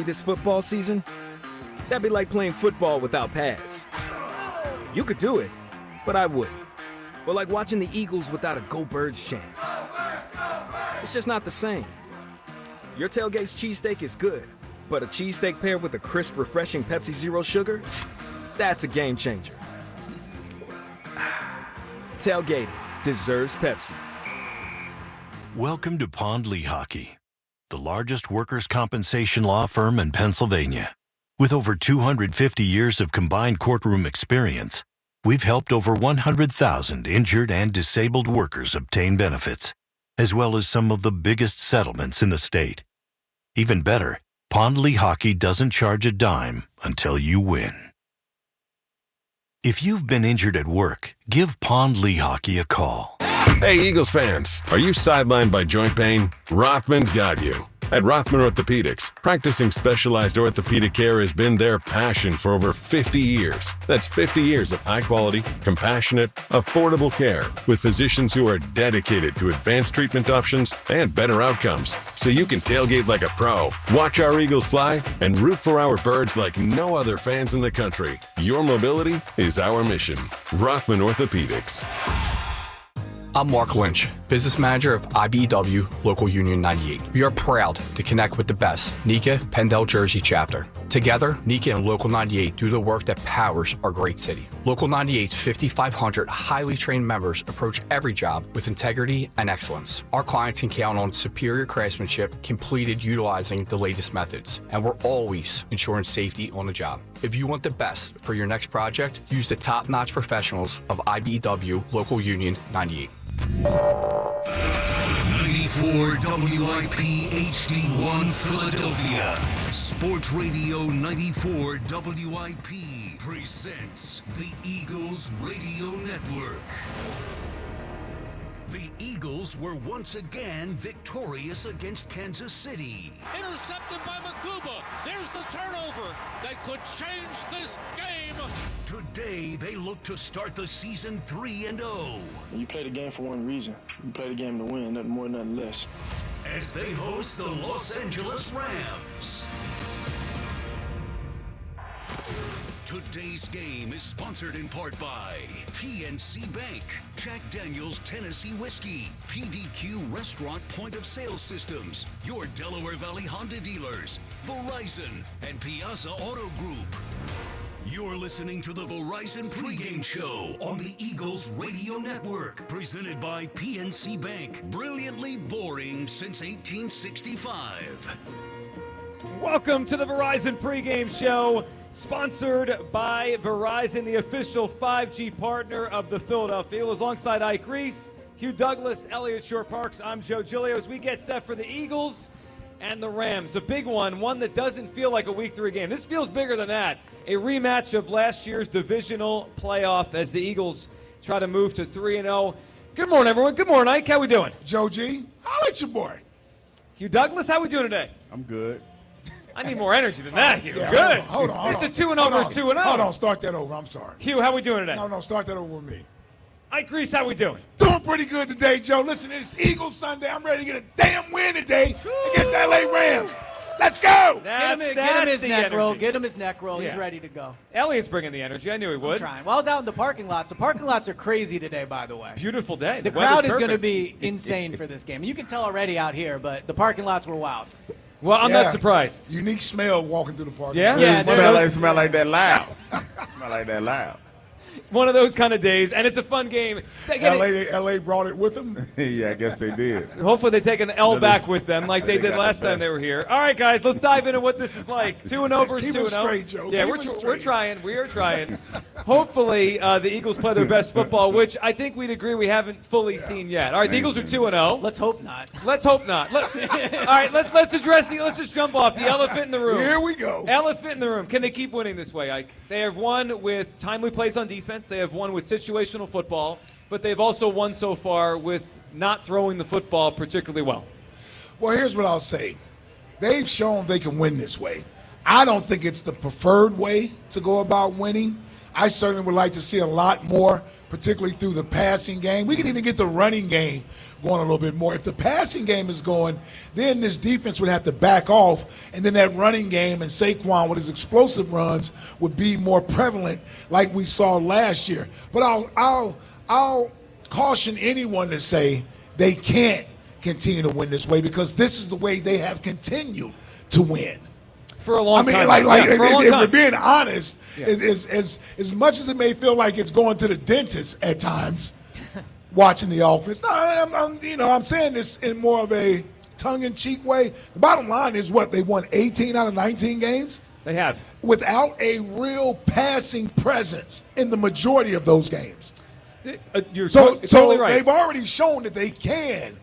This football season, that'd be like playing football without pads. You could do it, but I wouldn't. Or like watching the Eagles without a Go Birds chant. It's just not the same. Your tailgate's cheesesteak is good, but a cheesesteak paired with a crisp, refreshing Pepsi Zero Sugar? That's a game changer. Tailgating deserves Pepsi. Welcome to Pond Lehocky, the largest workers' compensation law firm in Pennsylvania. With over 250 years of combined courtroom experience, we've helped over 100,000 injured and disabled workers obtain benefits, as well as some of the biggest settlements in the state. Even better, Pond Lehocky doesn't charge a dime until you win. If you've been injured at work, give Pond Lehocky a call. Hey, Eagles fans, are you sidelined by joint pain? Rothman's got you. At Rothman Orthopedics, practicing specialized orthopedic care has been their passion for over 50 years. That's 50 years of high-quality, compassionate, affordable care with physicians who are dedicated to advanced treatment options and better outcomes. So you can tailgate like a pro, watch our Eagles fly, and root for our birds like no other fans in the country. Your mobility is our mission. Rothman Orthopedics. I'm Mark Lynch, Business Manager of IBEW Local Union 98. We are proud to connect with the best NECA Pendel Jersey chapter. Together, NECA and Local 98 do the work that powers our great city. Local 98's 5,500 highly trained members approach every job with integrity and excellence. Our clients can count on superior craftsmanship completed utilizing the latest methods, and we're always ensuring safety on the job. If you want the best for your next project, use the top-notch professionals of IBEW Local Union 98. 94 WIP HD1 Philadelphia. Sports Radio 94 WIP presents the Eagles Radio Network. The Eagles were once again victorious against Kansas City. Intercepted by Makuba. There's the turnover that could change this game. Today, they look to start the season 3-0. You play the game for one reason. You play the game to win, nothing more, nothing less. As they host the Los Angeles Rams. Today's game is sponsored in part by PNC Bank, Jack Daniel's Tennessee Whiskey, PDQ Restaurant Point of Sale Systems, your Delaware Valley Honda dealers, Verizon, and Piazza Auto Group. You're listening to the Verizon Pregame Show on the Eagles Radio Network, presented by PNC Bank. Brilliantly boring since 1865. Welcome to the Verizon Pregame Show, sponsored by Verizon, the official 5G partner of the Philadelphia Eagles, alongside Ike Reese, Hugh Douglas, Elliott Shore-Parks. I'm Joe Giglio as we get set for the Eagles and the Rams. A big one that doesn't feel like a Week 3 game. This feels bigger than that. A rematch of last year's divisional playoff as the Eagles try to move to 3-0. Good morning, everyone. Good morning, Ike. How we doing? Joe G, holla at your boy. Hugh Douglas, how we doing today? I'm good. I need more energy than that, Hugh. Yeah, good. Hold on. It's a 2-0 versus 2-0. Hold on, start that over. I'm sorry. Hugh, how we doing today? No, start that over with me. Ike Reese, how we doing? Doing pretty good today, Joe. Listen, it's Eagles Sunday. I'm ready to get a damn win today against the LA Rams. Let's go! Get him his neck roll. Get him his neck roll. Yeah. He's ready to go. Elliott's bringing the energy. I knew he would. I'm trying. Well, I was out in the parking lots. The parking lots are crazy today, by the way. Beautiful day. The crowd is going to be insane for this game. You can tell already out here, but the parking lots were wild. Well, I'm not surprised. Unique smell walking through the parking lot. Yeah. Smell like that loud. Smell like that loud. One of those kind of days, and it's a fun game. LA brought it with them? Yeah, I guess they did. Hopefully they take an L back with them like they did last time they were here. All right, guys, let's dive into what this is like. 2-0 versus 2-0. Keep it straight, Joe. Yeah, we're trying. We are trying. Hopefully the Eagles play their best football, which I think we'd agree we haven't fully seen yet. All right, the Eagles are 2-0. Let's hope not. Let's hope not. All right, let's just jump off the elephant in the room. Here we go. Elephant in the room. Can they keep winning this way, Ike? They have won with timely plays on defense. They have won with situational football, but they've also won so far with not throwing the football particularly well. Well, here's what I'll say. They've shown they can win this way. I don't think it's the preferred way to go about winning. I certainly would like to see a lot more particularly through the passing game. We can even get the running game going a little bit more. If the passing game is going, then this defense would have to back off, and then that running game and Saquon with his explosive runs would be more prevalent like we saw last year. But I'll caution anyone to say they can't continue to win this way, because this is the way they have continued to win. For a long time. If we're time. being honest, Yeah. as much as it may feel like it's going to the dentist at times, watching the offense. No, I'm saying this in more of a tongue-in-cheek way. The bottom line is what? They won 18 out of 19 games? They have. Without a real passing presence in the majority of those games. You're So totally right. they've already shown that they can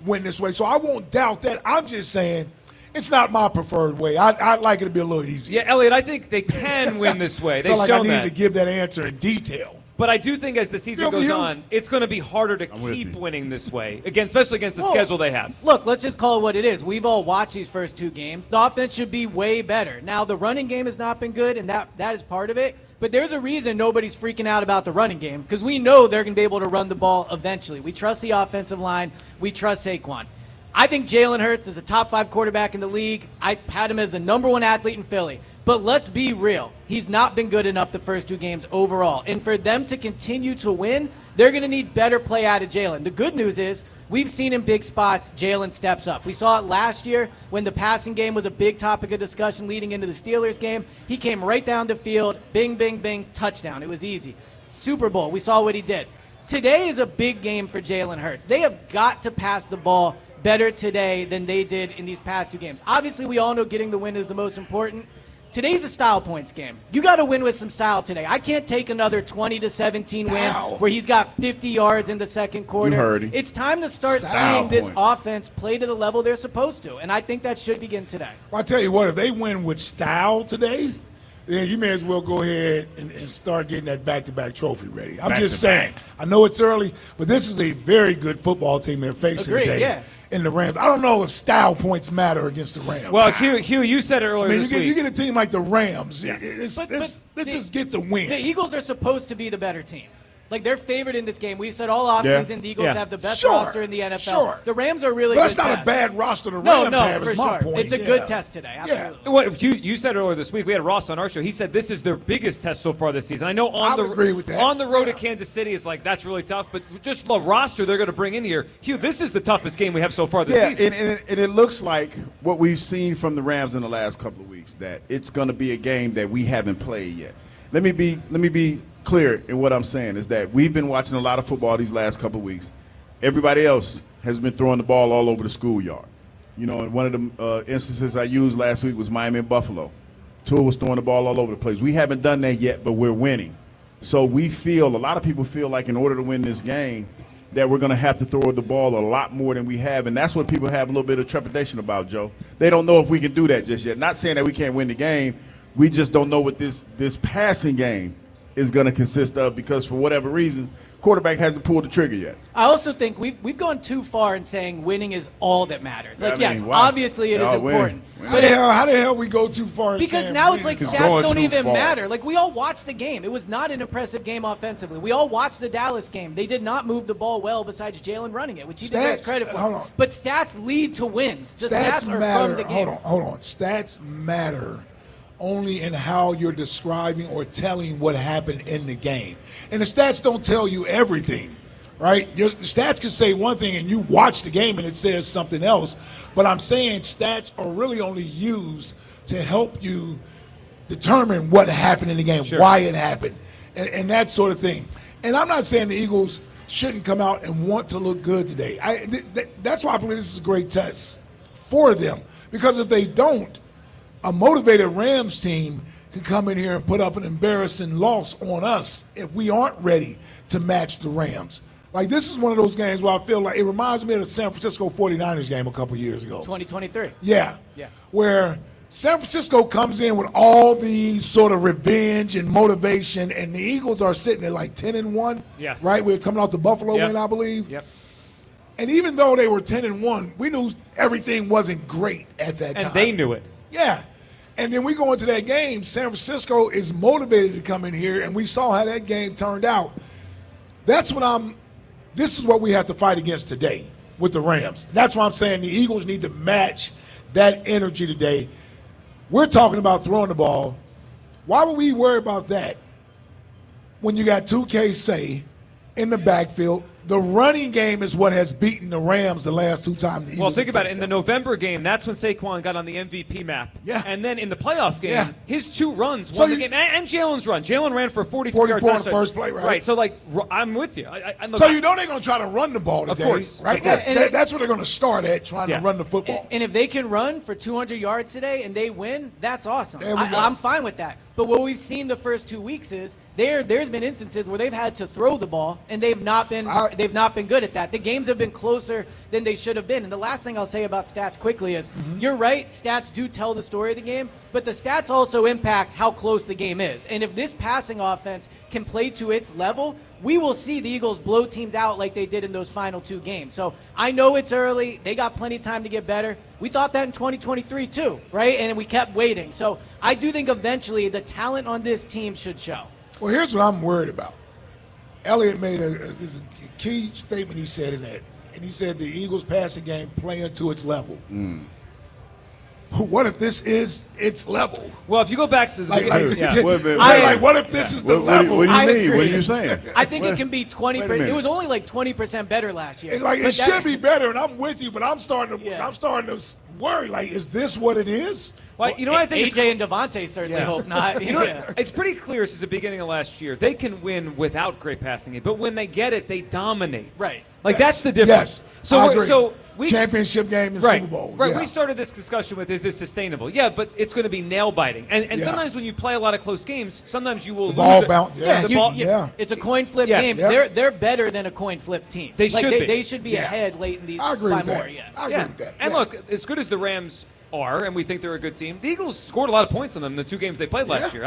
win this way. So I won't doubt that. I'm just saying it's not my preferred way. I'd like it to be a little easier. Yeah, Elliot, I think they can win this way. They've Felt like shown I needed that. to give that answer in detail. But I do think as the season goes on, it's going to be harder to keep winning this way, especially against the schedule they have. Look, let's just call it what it is. We've all watched these first two games. The offense should be way better. Now, the running game has not been good, and that is part of it. But there's a reason nobody's freaking out about the running game, because we know they're going to be able to run the ball eventually. We trust the offensive line. We trust Saquon. I think Jalen Hurts is a top 5 quarterback in the league. I had him as the number 1 athlete in Philly. But let's be real. He's not been good enough the first 2 games overall. And for them to continue to win, they're going to need better play out of Jalen. The good news is we've seen in big spots, Jalen steps up. We saw it last year when the passing game was a big topic of discussion leading into the Steelers game. He came right down the field, bing, bing, bing, touchdown. It was easy. Super Bowl, we saw what he did. Today is a big game for Jalen Hurts. They have got to pass the ball better today than they did in these past 2 games. Obviously, we all know getting the win is the most important. Today's a style points game. You got to win with some style today. I can't take another 20-17 win where he's got 50 yards in the second quarter. You heard him. It's time to start Style seeing this points. offense play to the level they're supposed to, and I think that should begin today. Well, I tell you what, if they win with style today, then you may as well go ahead and start getting that back-to-back trophy ready. I'm just saying. I know it's early, but this is a very good football team they're facing Agreed, today. yeah. In the Rams. I don't know if style points matter against the Rams. Well, Hugh, you said it earlier this week. You get a team like the Rams. Yes. Let's just get the win. The Eagles are supposed to be the better team. Like, they're favored in this game. We've said all offseason the Eagles have the best roster in the NFL. Sure. The Rams are really But that's good not test. a bad roster the Rams have, is my point. It's a good test today. Absolutely. What you said earlier this week, we had Ross on our show. He said this is their biggest test so far this season. I know I would agree with that. on the road to Kansas City, it's like that's really tough. But just the roster they're going to bring in here, Hugh, this is the toughest game we have so far this season. And it looks like what we've seen from the Rams in the last couple of weeks, that it's going to be a game that we haven't played yet. Let me be clear in what I'm saying is that we've been watching a lot of football these last couple of weeks. Everybody else has been throwing the ball all over the schoolyard. You know, and one of the instances I used last week was Miami and Buffalo. Tua was throwing the ball all over the place. We haven't done that yet, but we're winning. So a lot of people feel like in order to win this game that we're going to have to throw the ball a lot more than we have, and that's what people have a little bit of trepidation about, Joe. They don't know if we can do that just yet. Not saying that we can't win the game. We just don't know what this passing game is going to consist of, because for whatever reason, quarterback hasn't pulled the trigger yet. I also think we've gone too far in saying winning is all that matters. Like, I mean, yes, wow. obviously it is important. How the hell we go too far? Because in now saying it's like winning? stats don't even matter. Like, we all watched the game. It was not an impressive game offensively. We all watched the Dallas game. They did not move the ball well besides Jalen running it, which he deserves credit for. Hold on. But stats lead to wins. The stats are matter. from the game. Hold on. Stats matter only in how you're describing or telling what happened in the game. And the stats don't tell you everything, right? Your stats can say one thing and you watch the game and it says something else. But I'm saying stats are really only used to help you determine what happened in the game, why it happened, and that sort of thing. And I'm not saying the Eagles shouldn't come out and want to look good today. That's why I believe this is a great test for them. Because if they don't, a motivated Rams team can come in here and put up an embarrassing loss on us if we aren't ready to match the Rams. Like, this is one of those games where I feel like it reminds me of the San Francisco 49ers game a couple years ago. 2023. Yeah. Where San Francisco comes in with all the sort of revenge and motivation, and the Eagles are sitting at like 10-1. Yes. Right? We're coming off the Buffalo win, I believe. Yep. And even though they were 10-1, we knew everything wasn't great at that time. And they knew it. Yeah. And then we go into that game, San Francisco is motivated to come in here, and we saw how that game turned out. This is what we have to fight against today with the Rams. That's why I'm saying the Eagles need to match that energy today. We're talking about throwing the ball. Why would we worry about that when you got 2K Say in the backfield? The running game is what has beaten the Rams the last 2 times. The Well, Eagles think about it. faced In the them. November game, that's when Saquon got on the MVP map. Yeah. And then in the playoff game, his 2 runs So won the you- game. And Jalen's run. Jalen ran for 44 44 yards. on the touchdown. first play, right? Right. So, I'm with you. Look, So you know they're going to try to run the ball today, Of course. right? Yeah. That's what they're going to start at, trying Yeah. to run the football. And if they can run for 200 yards today and they win, that's awesome. There we go. I'm fine with that. But what we've seen the first 2 weeks is there's been instances where they've had to throw the ball and they've not been good at that. The games have been closer than they should have been. And the last thing I'll say about stats quickly is you're right, stats do tell the story of the game, but the stats also impact how close the game is. And if this passing offense can play to its level, we will see the Eagles blow teams out like they did in those final 2 games. So I know it's early. They got plenty of time to get better. We thought that in 2023 too, right? And we kept waiting. So I do think eventually the talent on this team should show. Well, here's what I'm worried about. Elliott made this is a key statement he said in that. And he said the Eagles passing game playing to its level. What if this is its level? Well, if you go back to the beginning, what if this is the level? What do you I mean? agree. What are you saying? I think it can be 20%. Wait a minute. It was only like 20% better last year. Like But it should be better, and I'm with you, but I'm starting to worry. Like, is this what it is? Well, you know what I think? AJ and Devontae certainly hope not. You know what? It's pretty clear since the beginning of last year. They can win without great passing game, but when they get it, they dominate. Right. Like that's the difference. Yes, So I we're- agree. so we Championship game and right, Super Bowl. Right. Yeah. We started this discussion with, is this sustainable? Yeah, but it's going to be nail biting. And Yeah. sometimes when you play a lot of close games, sometimes you will lose. ball it. bounce. Yeah. the ball, Yeah. It's a coin flip Yes. game. Yep. They're better than a coin flip team. They should be. They should be Yeah. ahead late in the I agree by with more. that. Yeah. I agree with that. And Yeah. look, as good as the Rams are, and we think they're a good team, the Eagles scored a lot of points on them in the 2 games they played last year.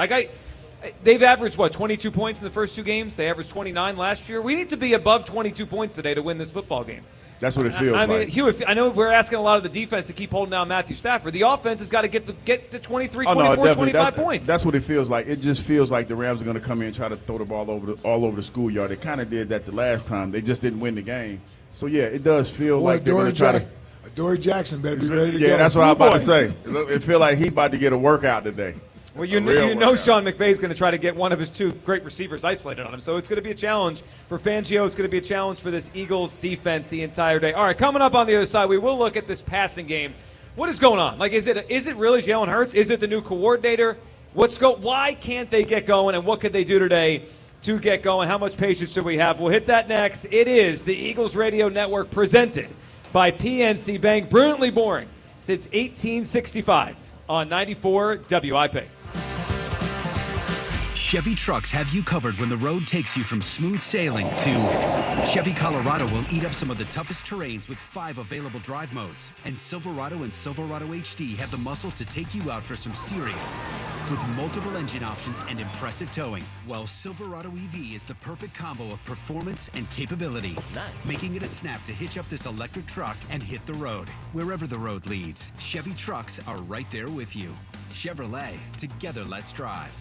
They've averaged, 22 points in the first 2 games? They averaged 29 last year. We need to be above 22 points today to win this football game. That's what it feels I mean, like. Hugh, I know we're asking a lot of the defense to keep holding down Matthew Stafford. The offense has got to get to 23, 24, definitely. 25 points. That's what it feels like. It just feels like the Rams are going to come in and try to throw the ball all over the schoolyard. They kind of did that the last time. They just didn't win the game. So, yeah, it does feel like they're going to try to – Dory Jackson better be ready to go. Yeah, that's what I was about to say. It feels like he's about to get a workout today. Well, you know Sean McVay's going to try to get one of his 2 great receivers isolated on him. So it's going to be a challenge for Fangio. It's going to be a challenge for this Eagles defense the entire day. All right, coming up on the other side, we will look at this passing game. What is going on? Like, is it really Jalen Hurts? Is it the new coordinator? Why can't they get going, and what could they do today to get going? How much patience should we have? We'll hit that next. It is the Eagles Radio Network presented by PNC Bank. Brilliantly boring since 1865 on 94 WIP. Chevy trucks have you covered when the road takes you from smooth sailing to Chevy Colorado will eat up some of the toughest terrains with 5 available drive modes. And Silverado and Silverado HD have the muscle to take you out for some serious with multiple engine options and impressive towing. While Silverado EV is the perfect combo of performance and capability, making it a snap to hitch up this electric truck and hit the road. Wherever the road leads, Chevy trucks are right there with you. Chevrolet, together let's drive.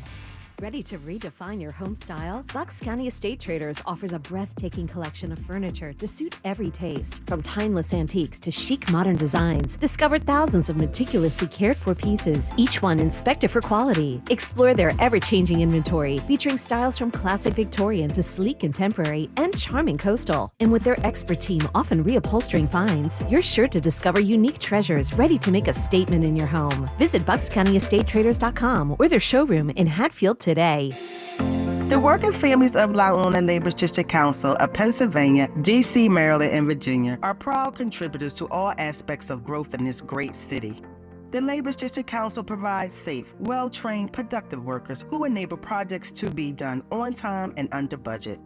Ready to redefine your home style? Bucks County Estate Traders offers a breathtaking collection of furniture to suit every taste. From timeless antiques to chic modern designs, discover thousands of meticulously cared for pieces, each one inspected for quality. Explore their ever-changing inventory, featuring styles from classic Victorian to sleek contemporary and charming coastal. And with their expert team often reupholstering finds, you're sure to discover unique treasures ready to make a statement in your home. Visit BucksCountyEstateTraders.com or their showroom in Hatfield today. The working families of La Una Labor District Council of Pennsylvania, D.C., Maryland, and Virginia are proud contributors to all aspects of growth in this great city. The Labor District Council provides safe, well-trained, productive workers who enable projects to be done on time and under budget.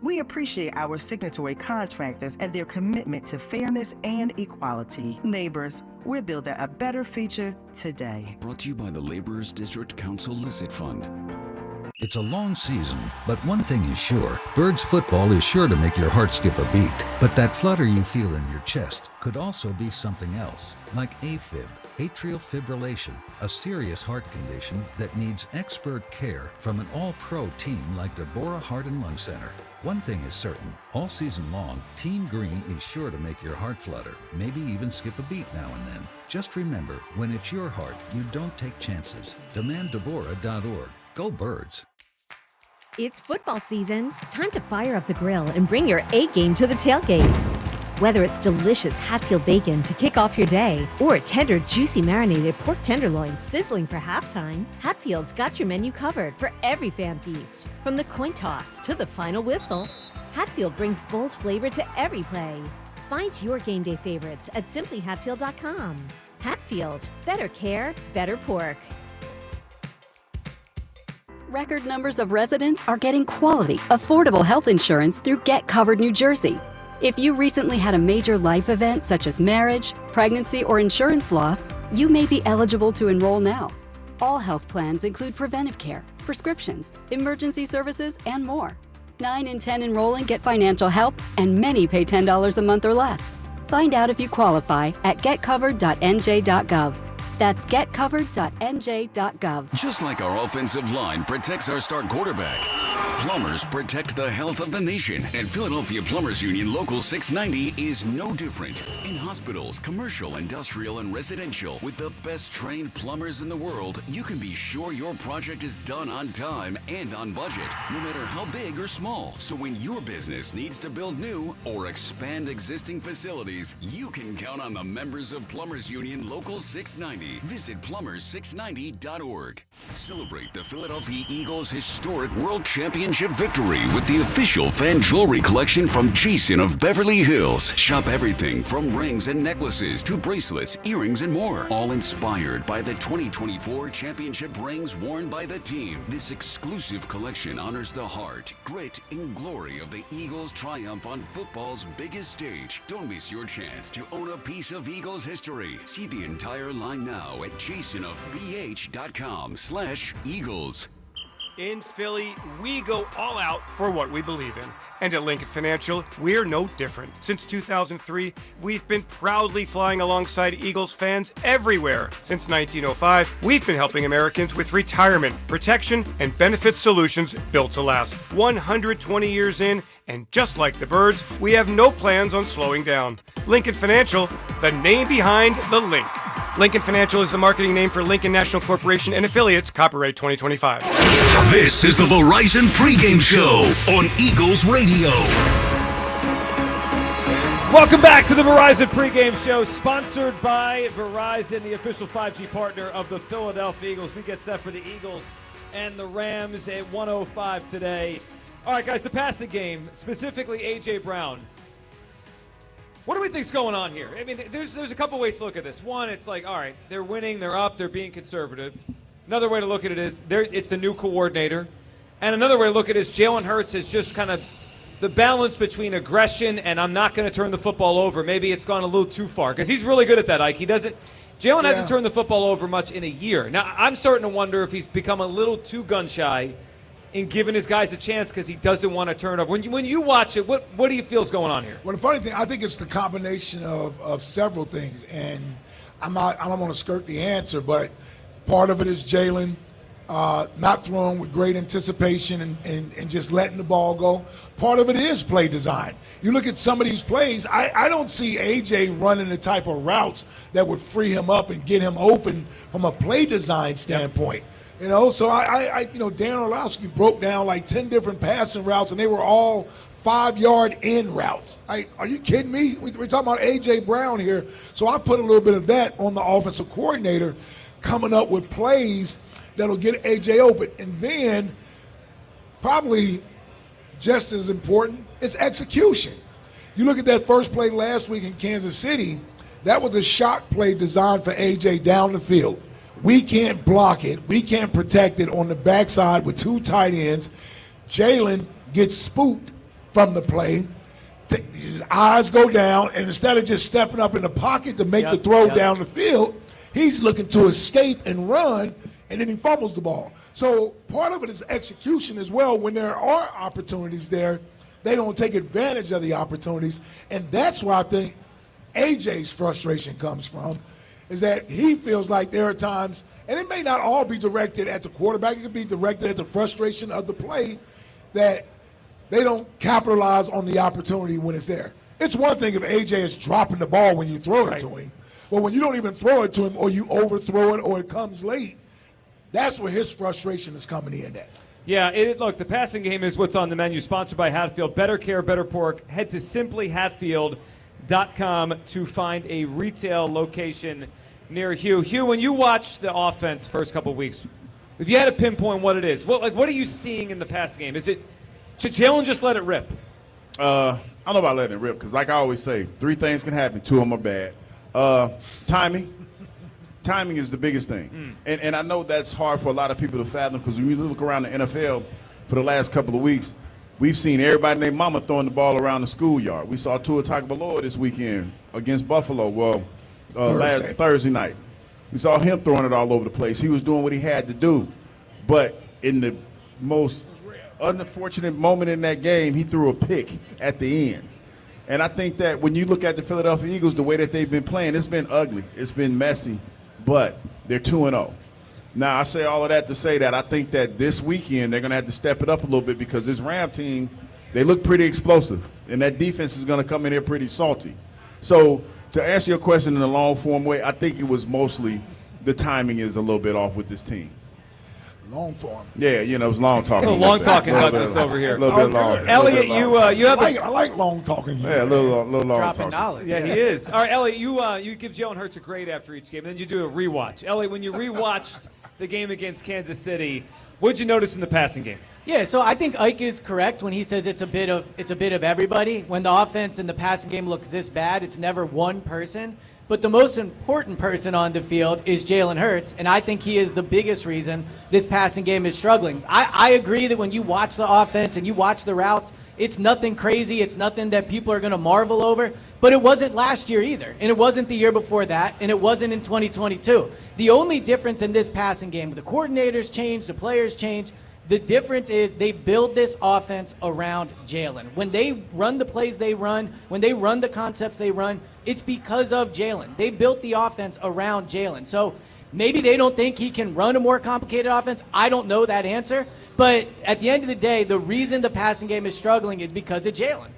We appreciate our signatory contractors and their commitment to fairness and equality. Laborers, we're building a better future today. Brought to you by the Laborers District Council Licit Fund. It's a long season, but one thing is sure. Birds football is sure to make your heart skip a beat. But that flutter you feel in your chest could also be something else, like AFib, atrial fibrillation, a serious heart condition that needs expert care from an all-pro team like Deborah Heart and Lung Center. One thing is certain, all season long, Team Green is sure to make your heart flutter, maybe even skip a beat now and then. Just remember, when it's your heart, you don't take chances. DemandDeborah.org. Go Birds. It's football season. Time to fire up the grill and bring your A game to the tailgate. Whether it's delicious Hatfield bacon to kick off your day or a tender, juicy marinated pork tenderloin sizzling for halftime, Hatfield's got your menu covered for every fan feast. From the coin toss to the final whistle, Hatfield brings bold flavor to every play. Find your game day favorites at simplyhatfield.com. Hatfield, better care, better pork. Record numbers of residents are getting quality, affordable health insurance through Get Covered New Jersey. If you recently had a major life event such as marriage, pregnancy, or insurance loss, you may be eligible to enroll now. All health plans include preventive care, prescriptions, emergency services, and more. 9 in 10 enrolling get financial help, and many pay $10 a month or less. Find out if you qualify at getcovered.nj.gov. That's getcovered.nj.gov. Just like our offensive line protects our star quarterback, plumbers protect the health of the nation. And Philadelphia Plumbers Union Local 690 is no different. In hospitals, commercial, industrial, and residential, with the best trained plumbers in the world, you can be sure your project is done on time and on budget, no matter how big or small. So when your business needs to build new or expand existing facilities, you can count on the members of Plumbers Union Local 690. Visit plumbers690.org. Celebrate the Philadelphia Eagles' historic World Championship victory with the official fan jewelry collection from Jason of Beverly Hills. Shop everything from rings and necklaces to bracelets, earrings, and more. All inspired by the 2024 championship rings worn by the team. This exclusive collection honors the heart, grit, and glory of the Eagles' triumph on football's biggest stage. Don't miss your chance to own a piece of Eagles history. See the entire line now at jasonofbh.com/Eagles. In Philly, we go all out for what we believe in. And at Lincoln Financial, we're no different. Since 2003, we've been proudly flying alongside Eagles fans everywhere. Since 1905, we've been helping Americans with retirement, protection, and benefit solutions built to last. 120 years in, and just like the birds, we have no plans on slowing down. Lincoln Financial, the name behind the link. Lincoln Financial is the marketing name for Lincoln National Corporation and affiliates. Copyright 2025. This is the Verizon Pregame Show on Eagles Radio. Welcome back to the Verizon Pregame Show, sponsored by Verizon, the official 5G partner of the Philadelphia Eagles. We get set for the Eagles and the Rams at 1:05 today. All right, guys, the passing game, specifically A.J. Brown. What do we think's going on here? I mean, there's a couple ways to look at this. One, it's like, all right, they're winning, they're up, they're being conservative. Another way to look at it is it's the new coordinator. And another way to look at it is Jalen Hurts is just kind of the balance between aggression and I'm not going to turn the football over. Maybe it's gone a little too far because he's really good at that, Ike. Jalen hasn't turned the football over much in a year. Now, I'm starting to wonder if he's become a little too gun-shy in giving his guys a chance because he doesn't want to turn over. When you watch it, what do you feel is going on here? Well, the funny thing, I think it's the combination of several things, and I don't want to skirt the answer, but part of it is Jalen not throwing with great anticipation and just letting the ball go. Part of it is play design. You look at some of these plays, I don't see A.J. running the type of routes that would free him up and get him open from a play design standpoint. You know, so Dan Orlowski broke down like 10 different passing routes, and they were all 5-yard in routes. Are you kidding me? We're talking about A.J. Brown here. So I put a little bit of that on the offensive coordinator, coming up with plays that'll get A.J. open. And then probably just as important is execution. You look at that first play last week in Kansas City, that was a shot play designed for A.J. down the field. We can't block it. We can't protect it on the backside with 2 tight ends. Jalen gets spooked from the play. His eyes go down, and instead of just stepping up in the pocket to make the throw down the field, he's looking to escape and run, and then he fumbles the ball. So part of it is execution as well. When there are opportunities there, they don't take advantage of the opportunities, and that's where I think AJ's frustration comes from, is that he feels like there are times, and it may not all be directed at the quarterback, it could be directed at the frustration of the play, that they don't capitalize on the opportunity when it's there. It's one thing if AJ is dropping the ball when you throw it to him, but when you don't even throw it to him, or you overthrow it, or it comes late, that's where his frustration is coming in at. Yeah, look, the passing game is what's on the menu, sponsored by Hatfield. Better care, better pork. Head to simplyhatfield.com to find a retail location near Hugh. Hugh, when you watch the offense first couple of weeks, if you had to pinpoint what it is, what are you seeing in the passing game? Should Jalen just let it rip? I don't know about letting it rip, because like I always say, 3 things can happen, 2 of them are bad. Timing. Timing is the biggest thing. And I know that's hard for a lot of people to fathom, because when you look around the NFL for the last couple of weeks, we've seen everybody and their mama throwing the ball around the schoolyard. We saw Tua Tagovailoa this weekend against Buffalo, last Thursday night. We saw him throwing it all over the place. He was doing what he had to do. But in the most unfortunate moment in that game, he threw a pick at the end. And I think that when you look at the Philadelphia Eagles, the way that they've been playing, it's been ugly. It's been messy. But they're 2-0. Now, I say all of that to say that I think that this weekend they're going to have to step it up a little bit, because this Ram team, they look pretty explosive, and that defense is going to come in here pretty salty. So to answer your question in a long-form way, I think it was mostly the timing is a little bit off with this team. Long form. Yeah, it was long talking. A little long talking Douglas over here. A little bit long. Elliot, you have I like long talking. Yeah, a little long dropping talking. knowledge. Yeah, he is. All right, Elliot, you give Jalen Hurts a grade after each game, and then you do a rewatch. Elliot, when you rewatched the game against Kansas City, what'd you notice in the passing game? Yeah, so I think Ike is correct when he says it's a bit of everybody. When the offense and the passing game looks this bad, it's never one person. But the most important person on the field is Jalen Hurts, and I think he is the biggest reason this passing game is struggling. I agree that when you watch the offense and you watch the routes, it's nothing crazy. It's nothing that people are going to marvel over. But it wasn't last year either, and it wasn't the year before that, and it wasn't in 2022. The only difference in this passing game, the coordinators change, the players change. The difference is they build this offense around Jalen. When they run the plays they run, when they run the concepts they run, it's because of Jalen. They built the offense around Jalen. So maybe they don't think he can run a more complicated offense. I don't know that answer. But at the end of the day, the reason the passing game is struggling is because of Jalen.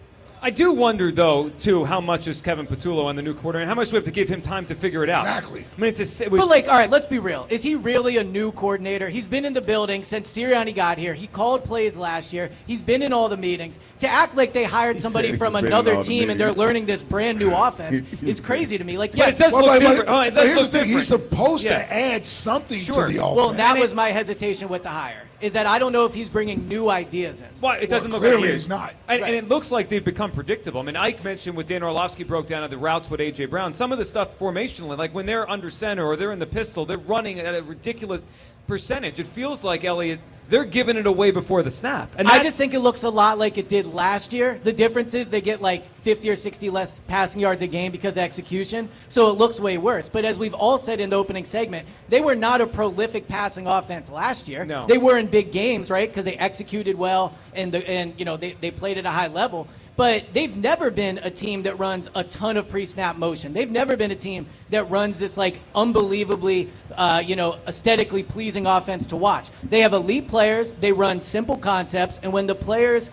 I do wonder, though, too, how much is Kevin Patullo on the new quarter, and how much do we have to give him time to figure it out? Exactly. I mean, But, all right, let's be real. Is he really a new coordinator? He's been in the building since Sirianni got here. He called plays last year. He's been in all the meetings. To act like they hired somebody from another team and they're learning this brand-new offense is crazy to me. Like, yes, it does look different. All right, here's the thing. He's supposed to add something to the offense. Well, that was my hesitation with the hire, is that I don't know if he's bringing new ideas in. Well, it doesn't look clearly like he's not. And it looks like they've become predictable. I mean, Ike mentioned what Dan Orlovsky broke down of the routes with A.J. Brown. Some of the stuff formationally, like when they're under center or they're in the pistol, they're running at a ridiculous percentage. It feels like, Elliot, they're giving it away before the snap. And I just think it looks a lot like it did last year. The difference is they get like 50 or 60 less passing yards a game because of execution, so it looks way worse. But as we've all said in the opening segment, they were not a prolific passing offense last year. No. They were in big games, right, because they executed well and they played at a high level. But they've never been a team that runs a ton of pre-snap motion. They've never been a team that runs this like unbelievably, aesthetically pleasing offense to watch. They have elite players. They run simple concepts, and when the players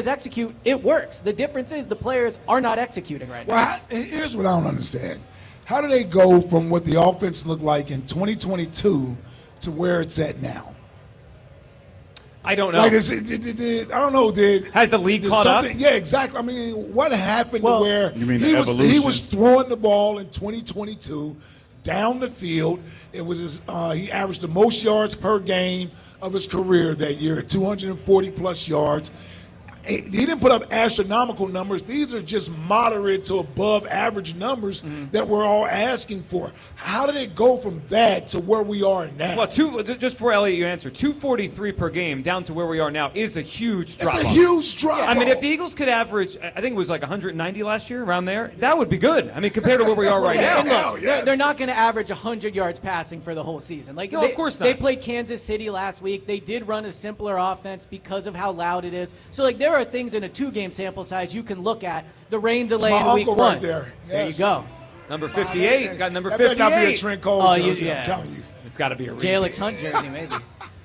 execute, it works. The difference is the players are not executing right now. Well, here's what I don't understand: how do they go from what the offense looked like in 2022 to where it's at now? I don't know. Like, I don't know. Has the league caught up? Yeah, exactly. I mean, what happened to where you mean he evolution? was throwing the ball in 2022 down the field? It was he averaged the most yards per game of his career that year at 240 plus yards. He didn't put up astronomical numbers. These are just moderate to above average numbers that we're all asking for. How did it go from that to where we are now? Well, just before Elliot, you answer, 243 per game down to where we are now is a huge drop. It's a huge drop. I mean, if the Eagles could average, I think it was like 190 last year, around there, that would be good. I mean, compared to where we are right now. Look, they're not going to average 100 yards passing for the whole season. Like, no, of course not. They played Kansas City last week. They did run a simpler offense because of how loud it is. So, like, there are things in a 2-game sample size you can look at. The rain delay in week 1. Right there. Yes. There you go. Number 58. Got number 58. That better not be a Trent Cole jersey, I'm telling you. It's got to be a J-Alex Hunt jersey, maybe.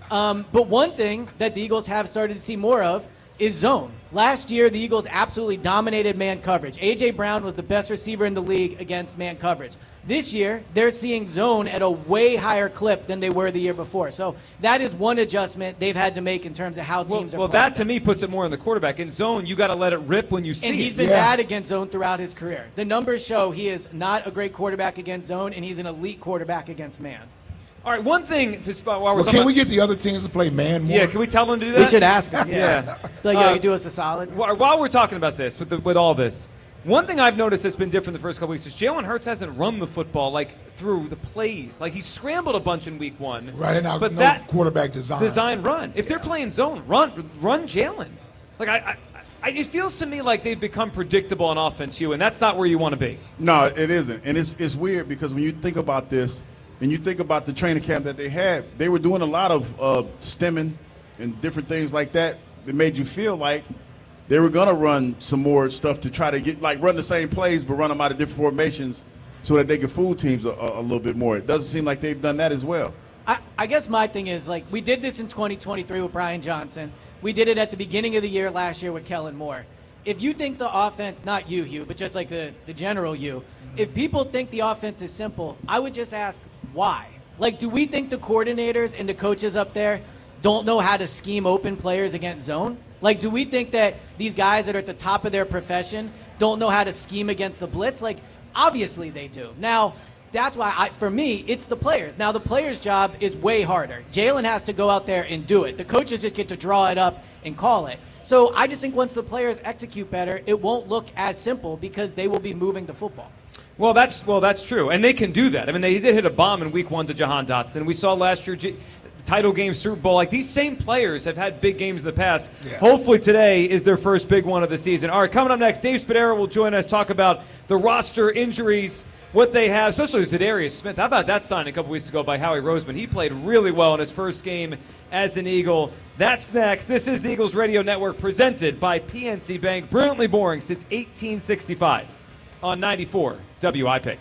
But one thing that the Eagles have started to see more of is zone. Last year, the Eagles absolutely dominated man coverage. A.J. Brown was the best receiver in the league against man coverage. This year, they're seeing zone at a way higher clip than they were the year before. So that is one adjustment they've had to make in terms of how teams are playing. That, to me, puts it more on the quarterback. In zone, you got to let it rip when you see it. And he's been bad against zone throughout his career. The numbers show he is not a great quarterback against zone, and he's an elite quarterback against man. All right, one thing to spot while we're can we get the other teams to play man more? Yeah, can we tell them to do that? We should ask them. Yeah. Like, yo, you do us a solid. While we're talking about this, with all this, one thing I've noticed that's been different the first couple weeks is Jalen Hurts hasn't run the football through the plays. Like, he scrambled a bunch in week 1. Right now, but no that quarterback design run. If they're playing zone, run Jalen. Like it feels to me like they've become predictable on offense, Hugh, and that's not where you want to be. No, it isn't, and it's weird because when you think about this. And you think about the training camp that they had, they were doing a lot of stemming and different things like that that made you feel like they were going to run some more stuff to try to run the same plays but run them out of different formations so that they could fool teams a little bit more. It doesn't seem like they've done that as well. I guess my thing is, we did this in 2023 with Brian Johnson. We did it at the beginning of the year last year with Kellen Moore. If you think the offense, not you, Hugh, but just like the general you, if people think the offense is simple, I would just ask, why? Do we think the coordinators and the coaches up there don't know how to scheme open players against zone? Do we think that these guys that are at the top of their profession don't know how to scheme against the blitz? Obviously they do. Now, that's why, for me, it's the players. Now, the players' job is way harder. Jalen has to go out there and do it. The coaches just get to draw it up and call it. So I just think once the players execute better, it won't look as simple because they will be moving the football. Well, that's true, and they can do that. I mean, they did hit a bomb in week 1 to Jahan Dotson. We saw last year the title game, Super Bowl. These same players have had big games in the past. Yeah. Hopefully today is their first big one of the season. All right, coming up next, Dave Spadaro will join us, talk about the roster injuries, what they have, especially Zadarius Smith. How about that sign a couple weeks ago by Howie Roseman? He played really well in his first game as an Eagle. That's next. This is the Eagles Radio Network presented by PNC Bank. Brilliantly boring since 1865 on 94 WIP.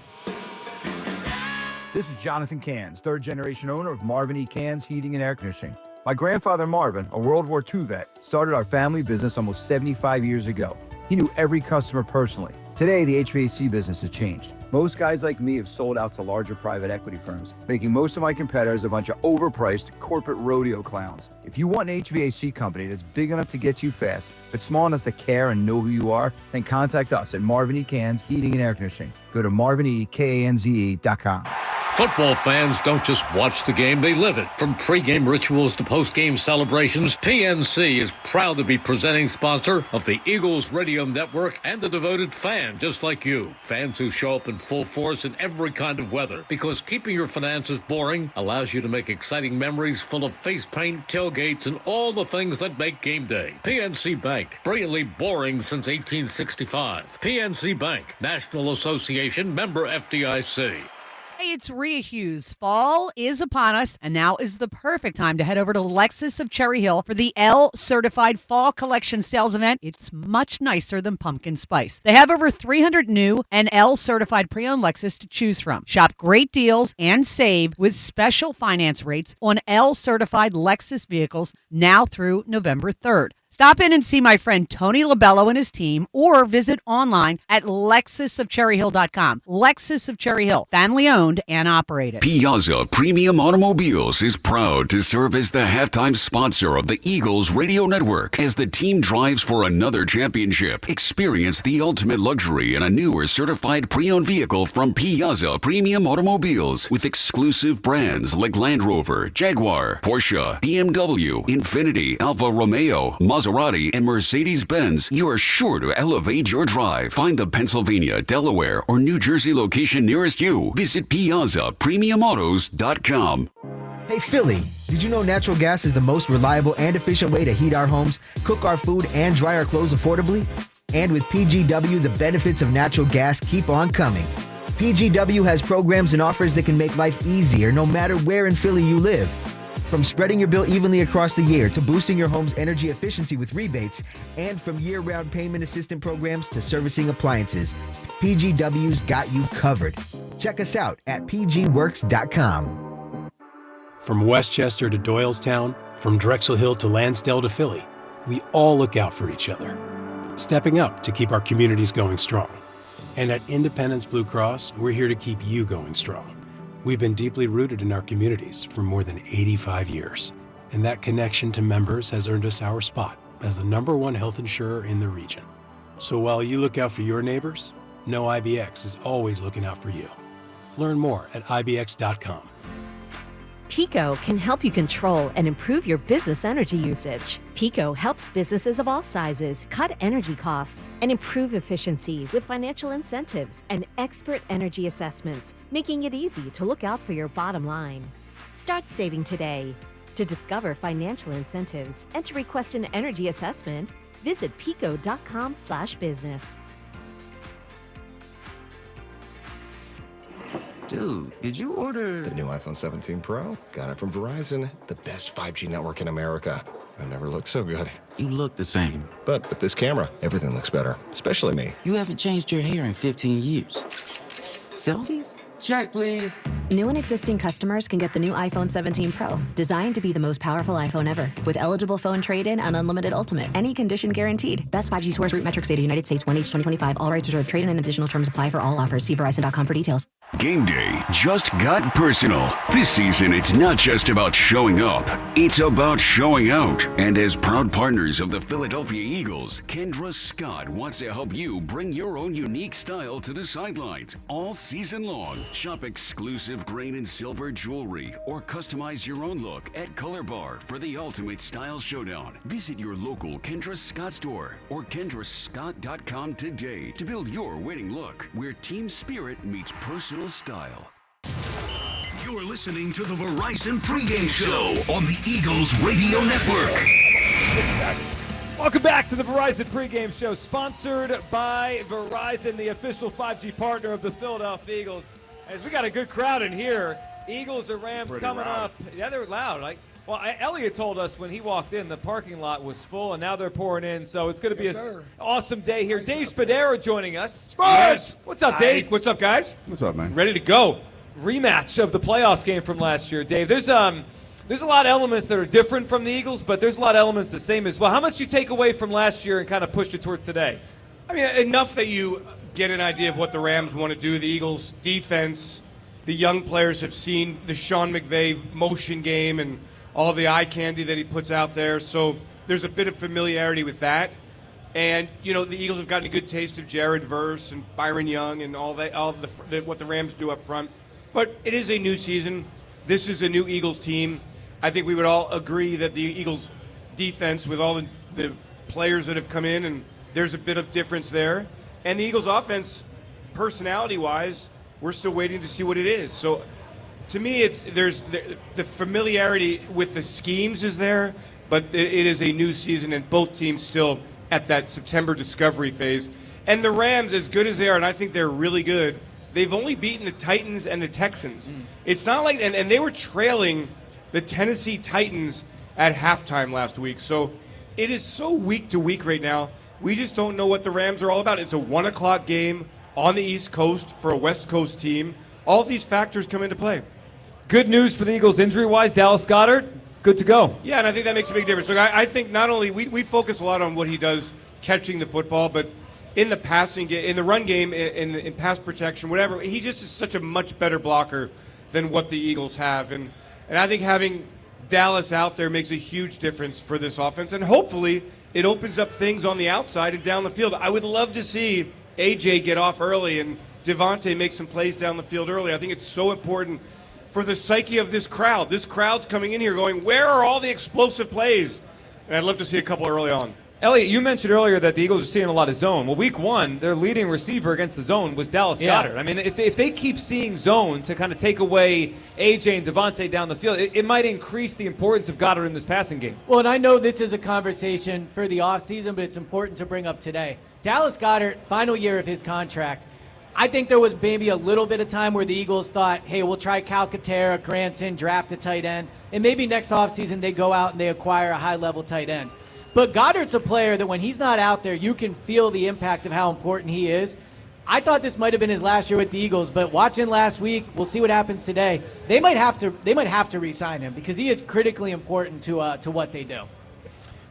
This is Jonathan Cans, third-generation owner of Marvin E. Cans Heating and Air Conditioning. My grandfather Marvin, a World War II vet, started our family business almost 75 years ago. He knew every customer personally. Today, the HVAC business has changed. Most guys like me have sold out to larger private equity firms, making most of my competitors a bunch of overpriced corporate rodeo clowns. If you want an HVAC company that's big enough to get you fast, but small enough to care and know who you are, then contact us at Marvin E. Cans Heating and Air Conditioning. Go to marvinekanze.com. Football fans don't just watch the game, they live it. From pregame rituals to postgame celebrations, PNC is proud to be presenting sponsor of the Eagles Radio Network and a devoted fan just like you. Fans who show up in full force in every kind of weather, because keeping your finances boring allows you to make exciting memories full of face paint, tailgates, and all the things that make game day. PNC Bank, brilliantly boring since 1865. PNC Bank, National Association, member FDIC. Hey, it's Rhea Hughes. Fall is upon us, and now is the perfect time to head over to Lexus of Cherry Hill for the L-Certified Fall Collection Sales Event. It's much nicer than pumpkin spice. They have over 300 new and L-Certified pre-owned Lexus to choose from. Shop great deals and save with special finance rates on L-Certified Lexus vehicles now through November 3rd. Stop in and see my friend Tony Labello and his team, or visit online at lexusofcherryhill.com. Lexus of Cherry Hill, family owned and operated. Piazza Premium Automobiles is proud to serve as the halftime sponsor of the Eagles Radio Network as the team drives for another championship. Experience the ultimate luxury in a newer certified pre-owned vehicle from Piazza Premium Automobiles with exclusive brands like Land Rover, Jaguar, Porsche, BMW, Infiniti, Alfa Romeo, Mazda Maserati, and Mercedes-Benz, you are sure to elevate your drive. Find the Pennsylvania, Delaware, or New Jersey location nearest you. Visit PiazzaPremiumAutos.com. Hey Philly, did you know natural gas is the most reliable and efficient way to heat our homes, cook our food, and dry our clothes affordably? And with PGW, the benefits of natural gas keep on coming. PGW has programs and offers that can make life easier no matter where in Philly you live. From spreading your bill evenly across the year to boosting your home's energy efficiency with rebates, and from year-round payment assistance programs to servicing appliances, PGW's got you covered. Check us out at pgworks.com. From Westchester to Doylestown, from Drexel Hill to Lansdale to Philly, we all look out for each other, stepping up to keep our communities going strong. And at Independence Blue Cross, we're here to keep you going strong. We've been deeply rooted in our communities for more than 85 years, and that connection to members has earned us our spot as the #1 health insurer in the region. So while you look out for your neighbors, know IBX is always looking out for you. Learn more at IBX.com. Pico can help you control and improve your business energy usage. Pico helps businesses of all sizes cut energy costs and improve efficiency with financial incentives and expert energy assessments, making it easy to look out for your bottom line. Start saving today. To discover financial incentives and to request an energy assessment, visit pico.com/business. Dude, did you order the new iPhone 17 Pro? Got it from Verizon, the best 5G network in America. I never looked so good. You look the same. But with this camera, everything looks better, especially me. You haven't changed your hair in 15 years. Selfies? Check, please. New and existing customers can get the new iPhone 17 Pro, designed to be the most powerful iPhone ever, with eligible phone trade-in and unlimited ultimate. Any condition guaranteed. Best 5G scores, root metrics data, United States, 1H 2025. All rights reserved. Trade-in and additional terms apply for all offers. See Verizon.com for details. Game day just got personal. This season, it's not just about showing up, it's about showing out. And as proud partners of the Philadelphia Eagles, Kendra Scott wants to help you bring your own unique style to the sidelines all season long. Shop exclusive grain and silver jewelry or customize your own look at Color Bar for the ultimate style showdown. Visit your local Kendra Scott store or kendrascott.com today to build your winning look, where team spirit meets personal style. You're listening to the Verizon Pregame Show on the Eagles Radio Network. Welcome back to the Verizon Pregame Show, sponsored by Verizon, the official 5G partner of the Philadelphia Eagles. As we got a good crowd in here, Eagles or Rams Pretty coming loud. up. Yeah, they're loud. Elliot told us when he walked in, the parking lot was full, and now they're pouring in. So it's going to be an awesome day here. Dave Spadaro joining us. Sports! What's up, Dave? What's up, guys? What's up, man? Ready to go. Rematch of the playoff game from last year, Dave. There's a lot of elements that are different from the Eagles, but there's a lot of elements the same as well. How much do you take away from last year and kind of push it towards today? I mean, enough that you get an idea of what the Rams want to do. The Eagles' defense, the young players have seen the Sean McVay motion game and all the eye candy that he puts out there. So there's a bit of familiarity with that. And, you know, the Eagles have gotten a good taste of Jared Verse and Byron Young and all what the Rams do up front. But it is a new season. This is a new Eagles team. I think we would all agree that the Eagles defense, with all the players that have come in, and there's a bit of difference there. And the Eagles offense, personality-wise, we're still waiting to see what it is. So to me, there's the familiarity with the schemes is there, but it is a new season, and both teams still at that September discovery phase. And the Rams, as good as they are, and I think they're really good, they've only beaten the Titans and the Texans. It's not like, and they were trailing the Tennessee Titans at halftime last week. So it is so week to week right now. We just don't know what the Rams are all about. It's a 1 o'clock game on the East Coast for a West Coast team. All these factors come into play. Good news for the Eagles injury-wise. Dallas Goedert, good to go. Yeah, and I think that makes a big difference. Look, I think not only we focus a lot on what he does catching the football, but in the passing game, in the run game, in pass protection, whatever, he just is such a much better blocker than what the Eagles have. And I think having Dallas out there makes a huge difference for this offense. And hopefully it opens up things on the outside and down the field. I would love to see A.J. get off early and Devontae make some plays down the field early. I think it's so important for the psyche of this crowd. This crowd's coming in here going, where are all the explosive plays? And I'd love to see a couple early on. Elliot, you mentioned earlier that the Eagles are seeing a lot of zone. Well, week one, their leading receiver against the zone was Dallas Goedert. I mean, if they keep seeing zone to kind of take away A.J. and Devontae down the field, it might increase the importance of Goedert in this passing game. Well, and I know this is a conversation for the offseason, but it's important to bring up today. Dallas Goedert, final year of his contract. I think there was maybe a little bit of time where the Eagles thought, hey, we'll try Calcaterra, Granson, draft a tight end, and maybe next offseason they go out and they acquire a high-level tight end. But Goddard's a player that when he's not out there, you can feel the impact of how important he is. I thought this might have been his last year with the Eagles, but watching last week, we'll see what happens today. They might have to re-sign him because he is critically important to what they do.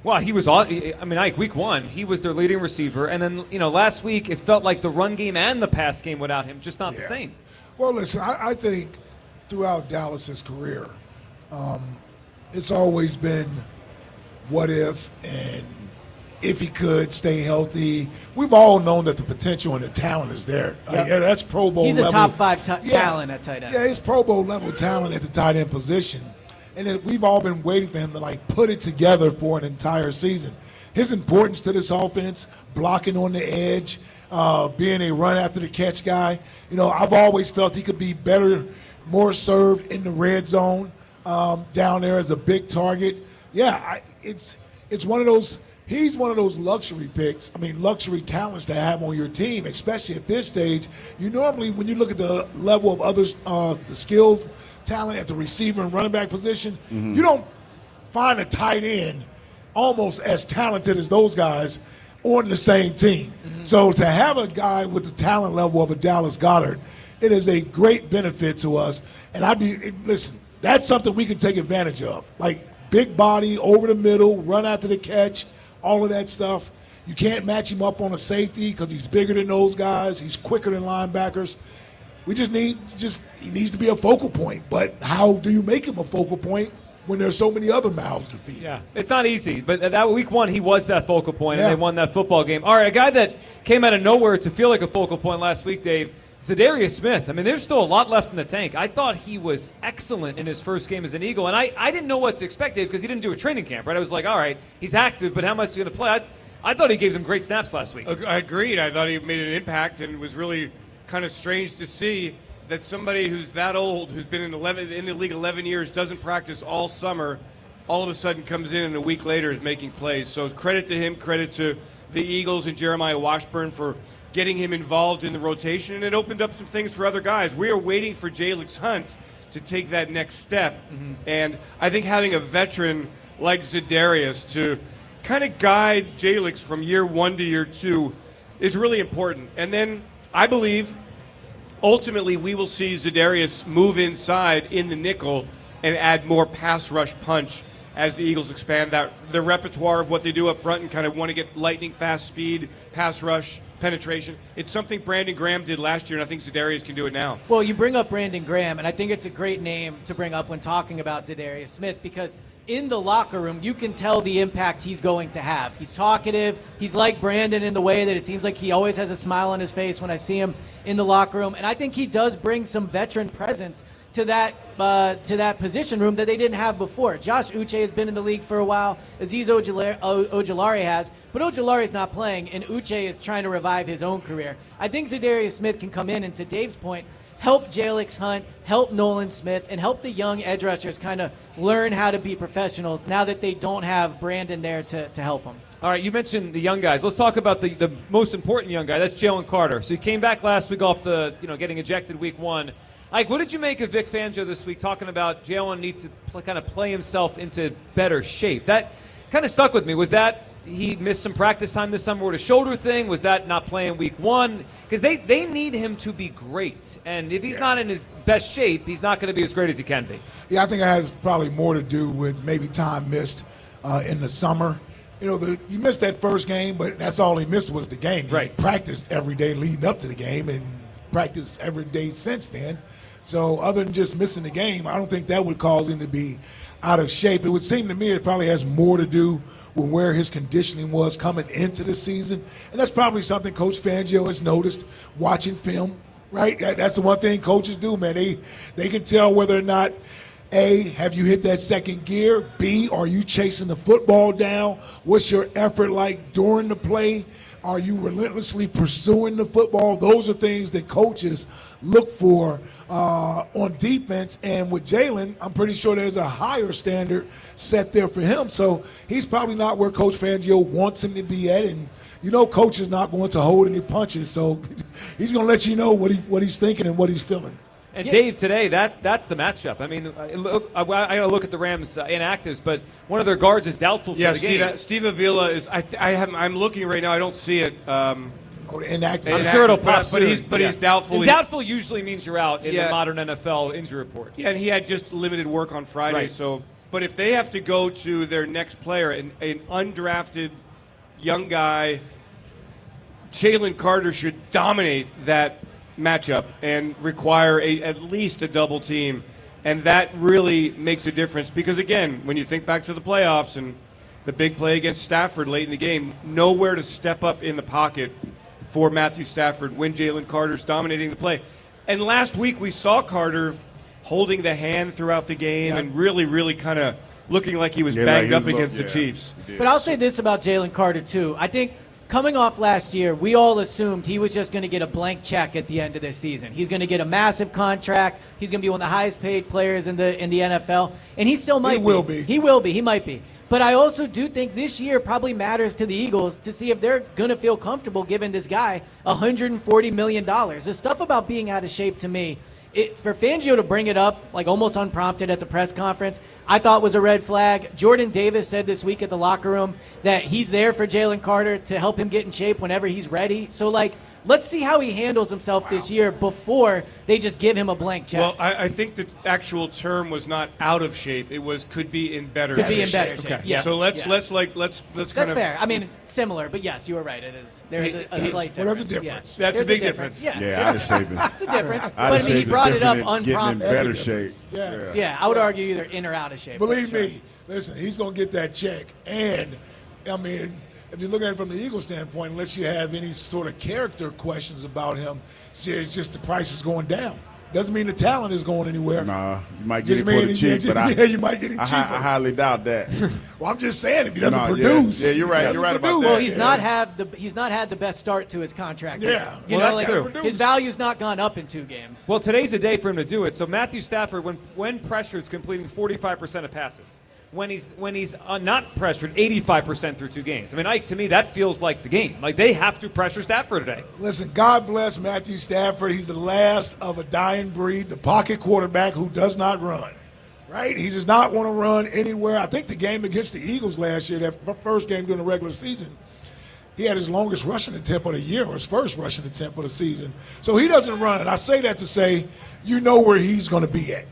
Well, he was. Ike, week one, he was their leading receiver, and then last week it felt like the run game and the pass game without him just not the same. Well, listen, I think throughout Dallas's career, it's always been what if and if he could stay healthy. We've all known that the potential and the talent is there. Yep. That's Pro Bowl level. He's a top 5 talent at tight end. Yeah, he's Pro Bowl level talent at the tight end position. And we've all been waiting for him to put it together for an entire season. His importance to this offense, blocking on the edge, being a run after the catch guy. I've always felt he could be better, more served in the red zone down there as a big target. Yeah, it's one of those. He's one of those luxury picks. Luxury talents to have on your team, especially at this stage. You normally, when you look at the level of others, the skilled talent at the receiver and running back position, you don't find a tight end almost as talented as those guys on the same team. So to have a guy with the talent level of a Dallas Goedert, it is a great benefit to us. And listen, that's something we can take advantage of. Big body, over the middle, run after the catch, all of that stuff. You can't match him up on a safety because he's bigger than those guys. He's quicker than linebackers. We he needs to be a focal point. But how do you make him a focal point when there's so many other mouths to feed? Yeah, it's not easy. But that week one, he was that focal point, and they won that football game. All right, a guy that came out of nowhere to feel like a focal point last week, Dave, Zadarius Smith. There's still a lot left in the tank. I thought he was excellent in his first game as an Eagle, and I didn't know what to expect, Dave, because he didn't do a training camp, right? I was like, all right, he's active, but how much is he going to play? I thought he gave them great snaps last week. I agreed. I thought he made an impact, and it was really kind of strange to see that somebody who's that old, who's been in the league 11 years, doesn't practice all summer, all of a sudden comes in and a week later is making plays. So credit to him, credit to the Eagles and Jeremiah Washburn for getting him involved in the rotation, and it opened up some things for other guys. We are waiting for Jalix Hunt to take that next step, and I think having a veteran like Zadarius to kind of guide Jalix from year one to year two is really important. And then I believe ultimately we will see Zadarius move inside in the nickel and add more pass rush punch as the Eagles expand the repertoire of what they do up front and kind of want to get lightning fast speed, pass rush, penetration. It's something Brandon Graham did last year, and I think Zadarius can do it now. Well, you bring up Brandon Graham, and I think it's a great name to bring up when talking about Zadarius Smith because in the locker room, you can tell the impact he's going to have. He's talkative. He's like Brandon in the way that it seems like he always has a smile on his face when I see him in the locker room, and I think he does bring some veteran presence to that position room that they didn't have before. Josh Uche has been in the league for a while. Azeez Ojulari has. But Ojulari's not playing, and Uche is trying to revive his own career. I think Zadarius Smith can come in, and to Dave's point, help Jalix Hunt, help Nolan Smith, and help the young edge rushers kind of learn how to be professionals now that they don't have Brandon there to help them. All right, you mentioned the young guys. Let's talk about the most important young guy. That's Jalen Carter. So he came back last week off getting ejected week one. Ike, what did you make of Vic Fangio this week talking about Jalen need to kind of play himself into better shape? That kind of stuck with me. Was that he missed some practice time this summer with a shoulder thing? Was that not playing week one? Because they need him to be great. And if he's not in his best shape, he's not going to be as great as he can be. Yeah, I think it has probably more to do with maybe time missed in the summer. He missed that first game, but that's all he missed was the game. He practiced every day leading up to the game and practiced every day since then. So other than just missing the game, I don't think that would cause him to be out of shape. It would seem to me it probably has more to do with where his conditioning was coming into the season. And that's probably something Coach Fangio has noticed watching film, right? That's the one thing coaches do, man. They can tell whether or not A, have you hit that second gear? B, are you chasing the football down? What's your effort like during the play? Are you relentlessly pursuing the football? Those are things that coaches look for on defense. And with Jalen, I'm pretty sure there's a higher standard set there for him. So he's probably not where Coach Fangio wants him to be at. And, you know, Coach is not going to hold any punches. So he's going to let you know what he's thinking and what he's feeling. And Dave, today that's the matchup. I mean, look, I got to look at the Rams inactives, but one of their guards is doubtful for the game. Steve Avila is. I'm looking right now. I don't see it. Inactive. I'm sure it'll pop but soon. he's doubtful. And doubtful usually means you're out in the modern NFL injury report. Yeah, and he had just limited work on Friday. Right. So, but if they have to go to their next player, an undrafted young guy, Jalen Carter should dominate that matchup and require at least a double team, and that really makes a difference because, again, when you think back to the playoffs and the big play against Stafford late in the game, nowhere to step up in the pocket for Matthew Stafford when Jalen Carter's dominating the play. And last week we saw Carter holding the hand throughout the game and really kind of looking like he was banged up against the Chiefs. But I'll say this about Jalen Carter, too. I think coming off last year, we all assumed he was just going to get a blank check at the end of this season. He's going to get a massive contract. He's going to be one of the highest paid players in the NFL, and he still might be. He will be. He might be. But I also do think this year probably matters to the Eagles to see if they're going to feel comfortable giving this guy $140 million. The stuff about being out of shape to me, for Fangio to bring it up like almost unprompted at the press conference, I thought was a red flag. Jordan Davis said this week at the locker room that he's there for Jalen Carter to help him get in shape whenever he's ready. So, let's see how he handles himself this year before they just give him a blank check. Well, I think the actual term was not out of shape. It was could be in better shape. Could be in better shape. Okay. Yes. So let's That's kind of fair. I mean, similar, but yes, you were right. It is. There is a slight difference. Well, there's a difference. Yeah. That's There's a big difference. Yeah, out of shape. It's a difference. Out But of I mean, he shape is brought it up different than unprompted. getting in better shape. Yeah, I would argue either in or out of shape. Believe Sure. me, listen, he's going to get that check. And, I mean, if you look at it from the Eagles standpoint, unless you have any sort of character questions about him, it's just the price is going down. Doesn't mean the talent is going anywhere. Nah, you might get Just it for the mean- cheap, yeah, but you might get it I cheaper. highly doubt that. Well, I'm just saying, if he doesn't No, produce. Yeah, you're right. he You're right doesn't about produce. that. Well, he's not had the best start to his contract. Yeah. You Well, know, that's true. his value's not gone up in 2 games. Well, today's the day for him to do it. So Matthew Stafford, when pressured, is completing 45% of passes. When he's not pressured, 85% through 2 games. I mean, Ike, to me, that feels like the game. Like they have to pressure Stafford today. Listen, God bless Matthew Stafford. He's the last of a dying breed, the pocket quarterback who does not run. Right? He does not want to run anywhere. I think the game against the Eagles last year, that first game during the regular season, he had his longest rushing attempt of the year, or his first rushing attempt of the season. So he doesn't run. And I say that to say, you know where he's going to be at.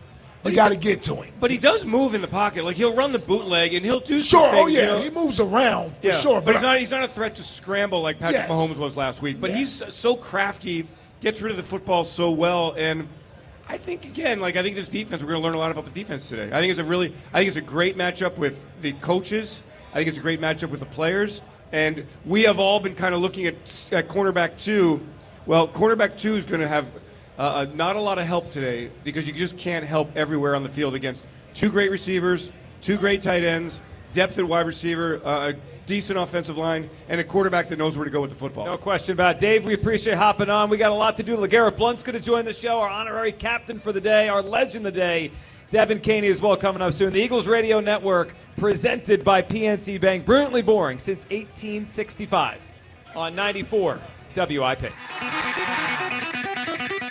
You got to get to him. But he does move in the pocket. Like he'll run the bootleg and he'll do Sure, some things. oh yeah, you know? he moves around for sure. But he's not a threat to scramble like Patrick Yes. Mahomes was last week. But Yes. he's so crafty, gets rid of the football so well, and I think again, I think this defense. We're going to learn a lot about the defense today. I think it's a great matchup with the coaches. I think it's a great matchup with the players, and we have all been kind of looking at cornerback 2. Well, cornerback 2 is going to have not a lot of help today because you just can't help everywhere on the field against 2 great receivers, 2 great tight ends, depth at wide receiver, a decent offensive line, and a quarterback that knows where to go with the football. No question about it. Dave, we appreciate hopping on. We got a lot to do. LeGarrette Blunt's going to join the show, our honorary captain for the day, our legend of the day. Devin Caney as well coming up soon. The Eagles Radio Network presented by PNC Bank. Brilliantly boring since 1865 on 94 WIP.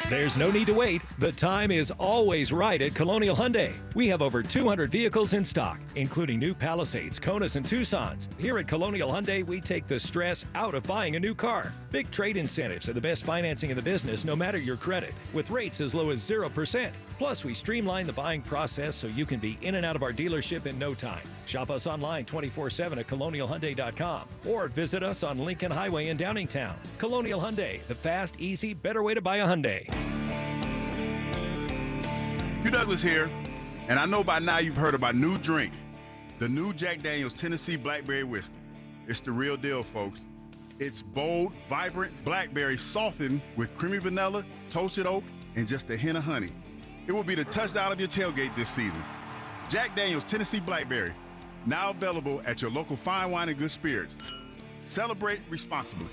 There's no need to wait. The time is always right at Colonial Hyundai. We have over 200 vehicles in stock, including new Palisades, Konas, and Tucsons. Here at Colonial Hyundai, we take the stress out of buying a new car. Big trade incentives and the best financing in the business, no matter your credit, with rates as low as 0%. Plus, we streamline the buying process so you can be in and out of our dealership in no time. Shop us online 24/7 at colonialhyundai.com or visit us on Lincoln Highway in Downingtown. Colonial Hyundai, the fast, easy, better way to buy a Hyundai. Hugh Douglas here, and I know by now you've heard of my new drink, the new Jack Daniel's Tennessee Blackberry Whiskey. It's the real deal, folks. It's bold, vibrant blackberry softened with creamy vanilla, toasted oak, and just a hint of honey. It will be the touchdown of your tailgate this season. Jack Daniel's Tennessee Blackberry, now available at your local fine wine and good spirits. Celebrate responsibly.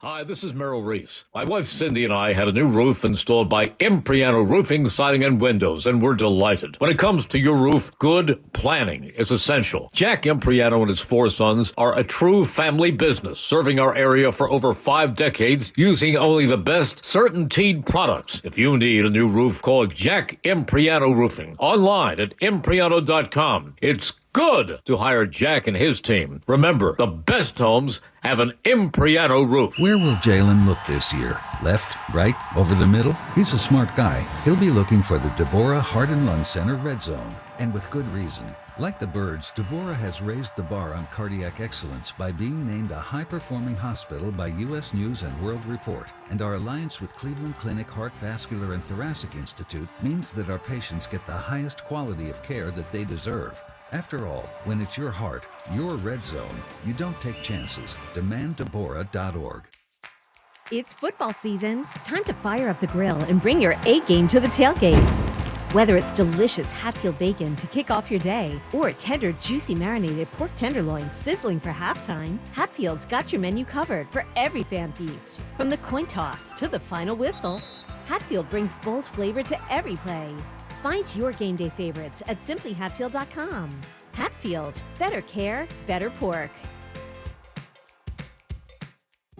Hi, this is Merrill Reese. My wife Cindy and I had a new roof installed by Impriano Roofing, Siding, and Windows, and we're delighted. When it comes to your roof, good planning is essential. Jack Impriano and his 4 sons are a true family business, serving our area for over 5 decades, using only the best CertainTeed products. If you need a new roof, call Jack Impriano Roofing. Online at impriano.com. It's good to hire Jack and his team. Remember, the best homes have an Impriano roof. Where will Jalen look this year? Left, right, over the middle? He's a smart guy. He'll be looking for the Deborah Heart and Lung Center Red Zone, and with good reason. Like the Birds, Deborah has raised the bar on cardiac excellence by being named a high-performing hospital by U.S. News and World Report. And our alliance with Cleveland Clinic Heart, Vascular, and Thoracic Institute means that our patients get the highest quality of care that they deserve. After all, when it's your heart, your red zone, you don't take chances. DemandDeborah.org. It's football season. Time to fire up the grill and bring your A game to the tailgate. Whether it's delicious Hatfield bacon to kick off your day or a tender, juicy marinated pork tenderloin sizzling for halftime, Hatfield's got your menu covered for every fan feast. From the coin toss to the final whistle, Hatfield brings bold flavor to every play. Find your game day favorites at simplyhatfield.com. Hatfield, better care, better pork.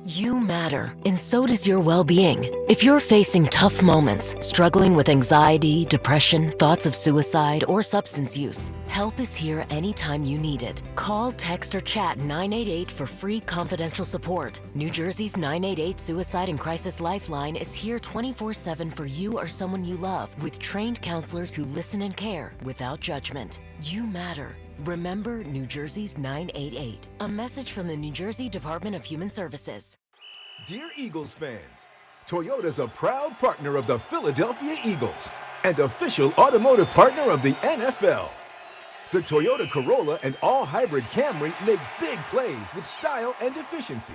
You matter, and so does your well-being. If you're facing tough moments, struggling with anxiety, depression, thoughts of suicide, or substance use, help is here anytime you need it. Call, text, or chat 988 for free confidential support. New Jersey's 988 Suicide and Crisis Lifeline is here 24/7 for you or someone you love, with trained counselors who listen and care without judgment. You matter. Remember New Jersey's 988. A message from the New Jersey Department of Human Services. Dear Eagles fans, Toyota's a proud partner of the Philadelphia Eagles and official automotive partner of the NFL. The Toyota Corolla and all-hybrid Camry make big plays with style and efficiency.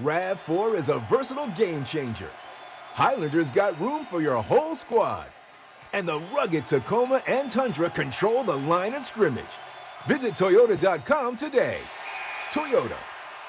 RAV4 is a versatile game changer. Highlander's got room for your whole squad. And the rugged Tacoma and Tundra control the line of scrimmage. Visit Toyota.com today. Toyota,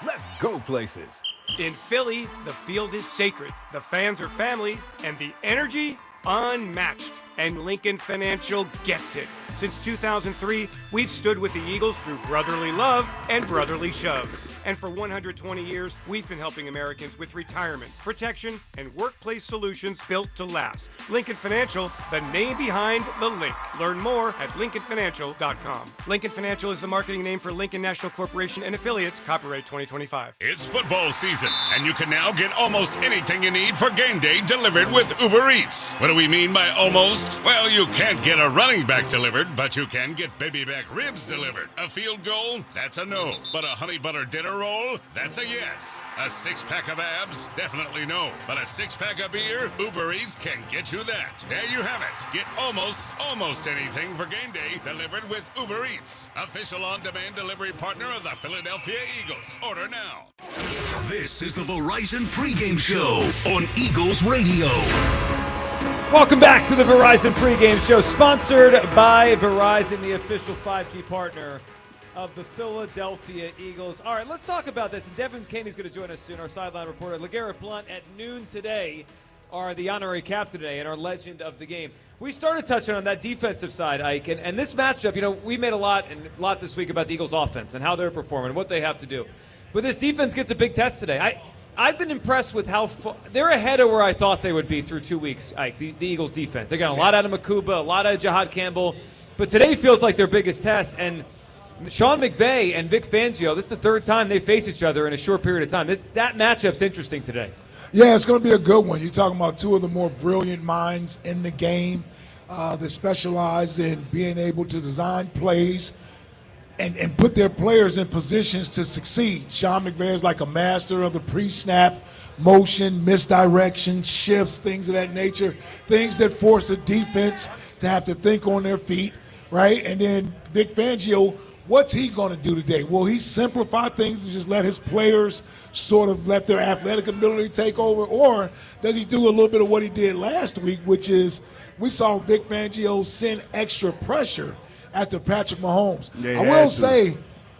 let's go places. In Philly, the field is sacred, the fans are family, and the energy unmatched. And Lincoln Financial gets it. Since 2003, we've stood with the Eagles through brotherly love and brotherly shoves. And for 120 years, we've been helping Americans with retirement, protection, and workplace solutions built to last. Lincoln Financial, the name behind the link. Learn more at lincolnfinancial.com. Lincoln Financial is the marketing name for Lincoln National Corporation and affiliates. Copyright 2025. It's football season, and you can now get almost anything you need for game day delivered with Uber Eats. What do we mean by almost? Well, you can't get a running back delivered, but you can get baby back ribs delivered. A field goal? That's a no. But a honey butter dinner roll? That's a yes. A 6-pack of abs? Definitely no. But a 6-pack of beer? Uber Eats can get you that. There you have it. Get almost anything for game day delivered with Uber Eats. Official on-demand delivery partner of the Philadelphia Eagles. Order now. This is the Verizon Pregame Show on Eagles Radio. Welcome back to the Verizon Pregame Show, sponsored by Verizon, the official 5G partner of the Philadelphia Eagles. All right, let's talk about this. And Devin Caney's going to join us soon, our sideline reporter. LeGarrette Blount at noon today are the honorary captain today and our legend of the game. We started touching on that defensive side, Ike, and this matchup, you know, we made a lot this week about the Eagles' offense and how they're performing, what they have to do. But this defense gets a big test today. I've been impressed with how they're ahead of where I thought they would be through 2 weeks, Ike, the Eagles' defense. They got a lot out of Makuba, a lot out of Jahad Campbell, but today feels like their biggest test. And Sean McVay and Vic Fangio, this is the third time they face each other in a short period of time. That matchup's interesting today. Yeah, it's going to be a good one. You're talking about two of the more brilliant minds in the game that specialize in being able to design plays and put their players in positions to succeed. Sean McVay is like a master of the pre-snap motion, misdirection, shifts, things of that nature, things that force a defense to have to think on their feet, right? And then Vic Fangio, what's he going to do today? Will he simplify things and just let his players sort of let their athletic ability take over? Or does he do a little bit of what he did last week, which is we saw Vic Fangio send extra pressure after Patrick Mahomes. Yeah, I will say,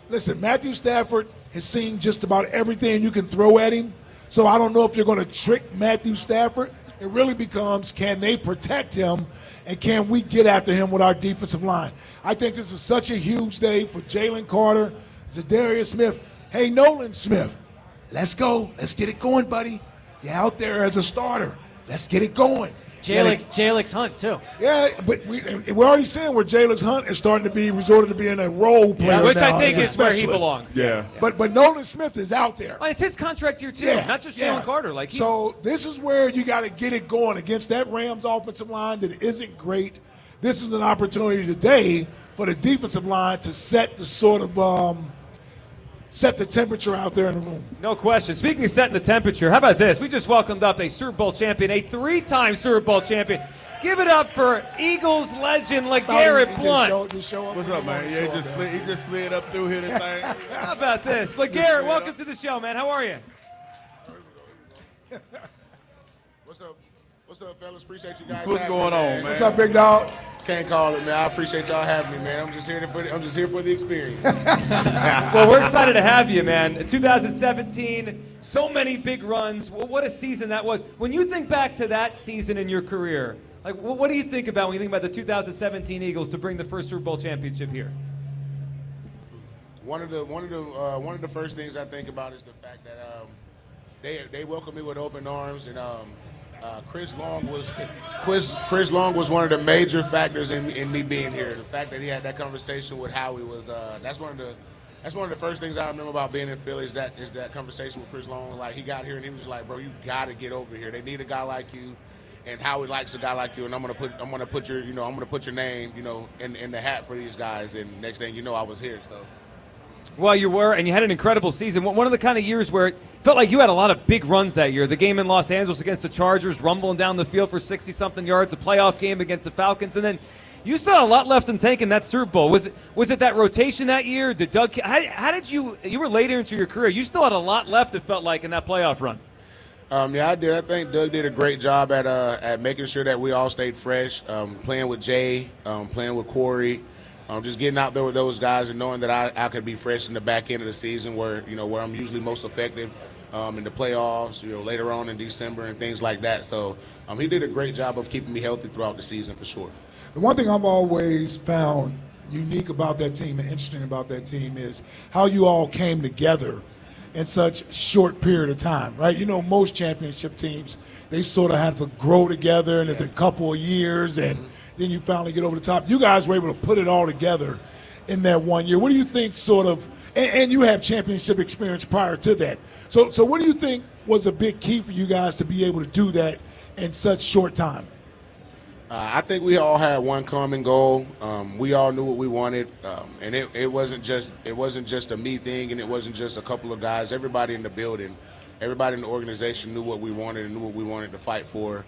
listen, Matthew Stafford has seen just about everything you can throw at him. So I don't know if you're going to trick Matthew Stafford. It really becomes, can they protect him, and can we get after him with our defensive line? I think this is such a huge day for Jalen Carter, Zadarius Smith. Hey, Nolan Smith, let's go. Let's get it going, buddy. You're out there as a starter. Let's get it going. Jalix Hunt, too. Yeah, but we're already seeing where Jalix Hunt is starting to be resorted to being a role player which now I think as a is where he specialist. belongs. Yeah. But Nolan Smith is out there. Oh, it's his contract year, too, not just Jalen Carter. So this is where you got to get it going against that Rams offensive line that isn't great. This is an opportunity today for the defensive line to set the sort of set the temperature out there in the room. No question. Speaking of setting the temperature, how about this? We just welcomed up a Super Bowl champion, a 3-time Super Bowl champion. Give it up for Eagles legend LeGarrette Blount. What's up, man? Yeah, he just slid up through here tonight. How about this? LeGarrette, welcome to the show, man. How are you? What's up, fellas? Appreciate you guys. What's going on, man? What's up, big dog? Can't call it, man. I appreciate y'all having me, man. I'm just here for the experience. Well, we're excited to have you, man. 2017, so many big runs. What a season that was. When you think back to that season in your career, like what do you think about when you think about the 2017 Eagles to bring the first Super Bowl championship here? One of the first things I think about is the fact that they welcomed me with open arms, and Chris Long was one of the major factors in me being here. The fact that he had that conversation with Howie was that's one of the first things I remember about being in Philly is that conversation with Chris Long. Like, he got here and he was like, bro, you got to get over here. They need a guy like you, and Howie likes a guy like you, and I'm gonna put your name in the hat for these guys. And next thing you know, I was here. So. Well, you were, and you had an incredible season. One of the kind of years where it felt like you had a lot of big runs that year. The game in Los Angeles against the Chargers, rumbling down the field for 60-something yards, the playoff game against the Falcons, and then you still had a lot left in tank in that Super Bowl. Was it that rotation that year? Did Doug? How did you were later into your career. You still had a lot left, it felt like, in that playoff run. Yeah, I did. I think Doug did a great job at making sure that we all stayed fresh, playing with Jay, playing with Corey. Just getting out there with those guys and knowing that I could be fresh in the back end of the season where I'm usually most effective in the playoffs, later on in December and things like that. So he did a great job of keeping me healthy throughout the season for sure. The one thing I've always found unique about that team and interesting about that team is how you all came together in such a short period of time, right? Most championship teams, they sort of have to grow together and it's a couple of years and then you finally get over the top. You guys were able to put it all together in that 1 year. What do you think and you have championship experience prior to that. So what do you think was a big key for you guys to be able to do that in such short time? I think we all had one common goal. We all knew what we wanted, and it wasn't just a me thing, and it wasn't just a couple of guys. Everybody in the building, everybody in the organization knew what we wanted and knew what we wanted to fight for.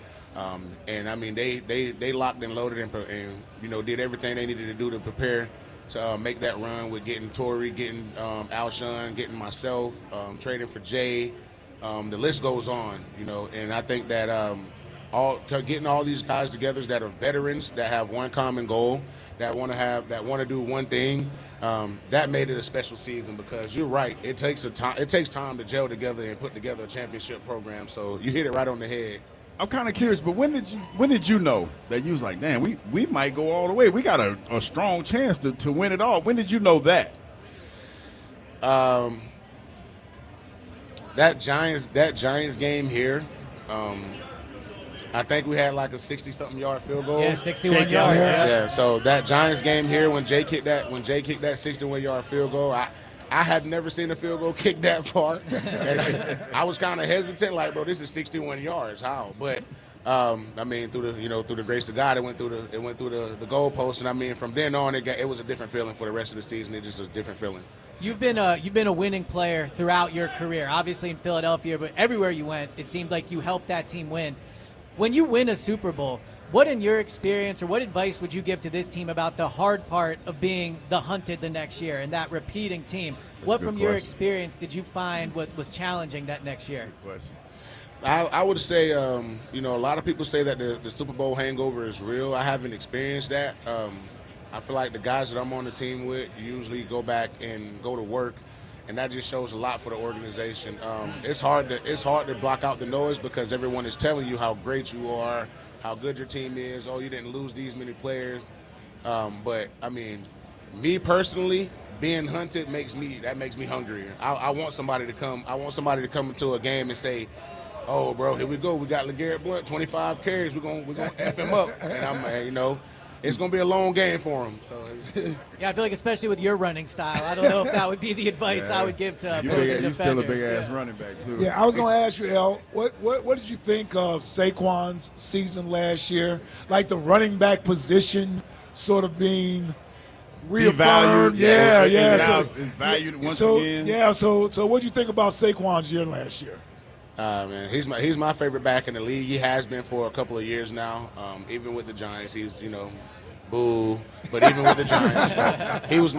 And I mean, they locked and loaded and did everything they needed to do to prepare to make that run with getting Torrey, getting Alshon, getting myself, trading for Jay. The list goes on, and I think that getting all these guys together that are veterans that have one common goal, that want to do one thing. That made it a special season because you're right. It takes time to gel together and put together a championship program. So you hit it right on the head. I'm kind of curious, but when did you know that you was like, damn, we might go all the way. We got a strong chance to win it all. When did you know that? That Giants game here, I think we had like a 60-something yard field goal. Yeah, 61 yards. Yeah. So that Giants game here, when Jay kicked that 61-yard field goal, I had never seen a field goal kick that far. And I was kind of hesitant, like, bro, this is 61 yards. How? But I mean, through the grace of God, it went through the goalpost, and I mean, from then on, it was a different feeling for the rest of the season. It just was a different feeling. You've been a winning player throughout your career, obviously in Philadelphia, but everywhere you went, it seemed like you helped that team win. When you win a Super Bowl, what in your experience or what advice would you give to this team about the hard part of being the hunted the next year and that repeating team? What from your experience did you find was challenging that next year? Good question. I would say, a lot of people say that the Super Bowl hangover is real. I haven't experienced that. I feel like the guys that I'm on the team with usually go back and go to work, and that just shows a lot for the organization. It's hard to block out the noise because everyone is telling you how great you are, how good your team is. Oh, you didn't lose these many players. But I mean, me personally, being hunted makes me hungry. I want somebody to come. I want somebody to come into a game and say, "Oh, bro, here we go. We got LeGarrette Blount, 25 carries. We're gonna f him up." And I'm, it's gonna be a long game for him. So yeah, I feel like especially with your running style, I don't know if that would be the advice I would give to opposing defenders. You're still a big-ass running back, too. Yeah, I was going to ask you, El, what did you think of Saquon's season last year? Like the running back position sort of being reaffirmed. Yeah. It's valued once again. Yeah, so what did you think about Saquon's year last year? Man, he's my favorite back in the league. He has been for a couple of years now. Even with the Giants, he's boo. But even with the Giants, he was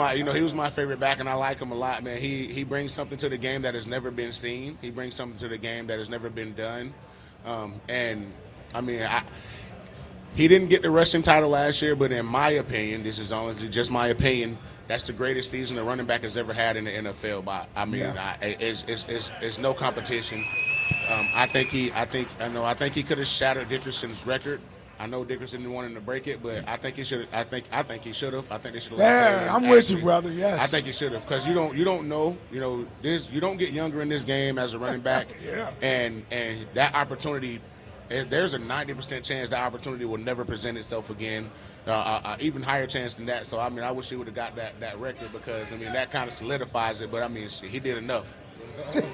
my favorite back, and I like him a lot, man. He brings something to the game that has never been seen. He brings something to the game that has never been done. And I mean, he didn't get the rushing title last year, but in my opinion, this is honestly just my opinion, that's the greatest season a running back has ever had in the NFL. But I mean, it's no competition. I think he could have shattered Dickerson's record. I know Dickerson didn't want him to break it, but I think he should. I think he should have. I think they should have. Yeah, I'm with you, brother. Yes, I think he should have, because you don't know. You don't get younger in this game as a running back. Yeah. And that opportunity, there's a 90% chance that opportunity will never present itself again. Even higher chance than that. So I mean, I wish he would have got that record, because I mean that kind of solidifies it. But I mean, he did enough.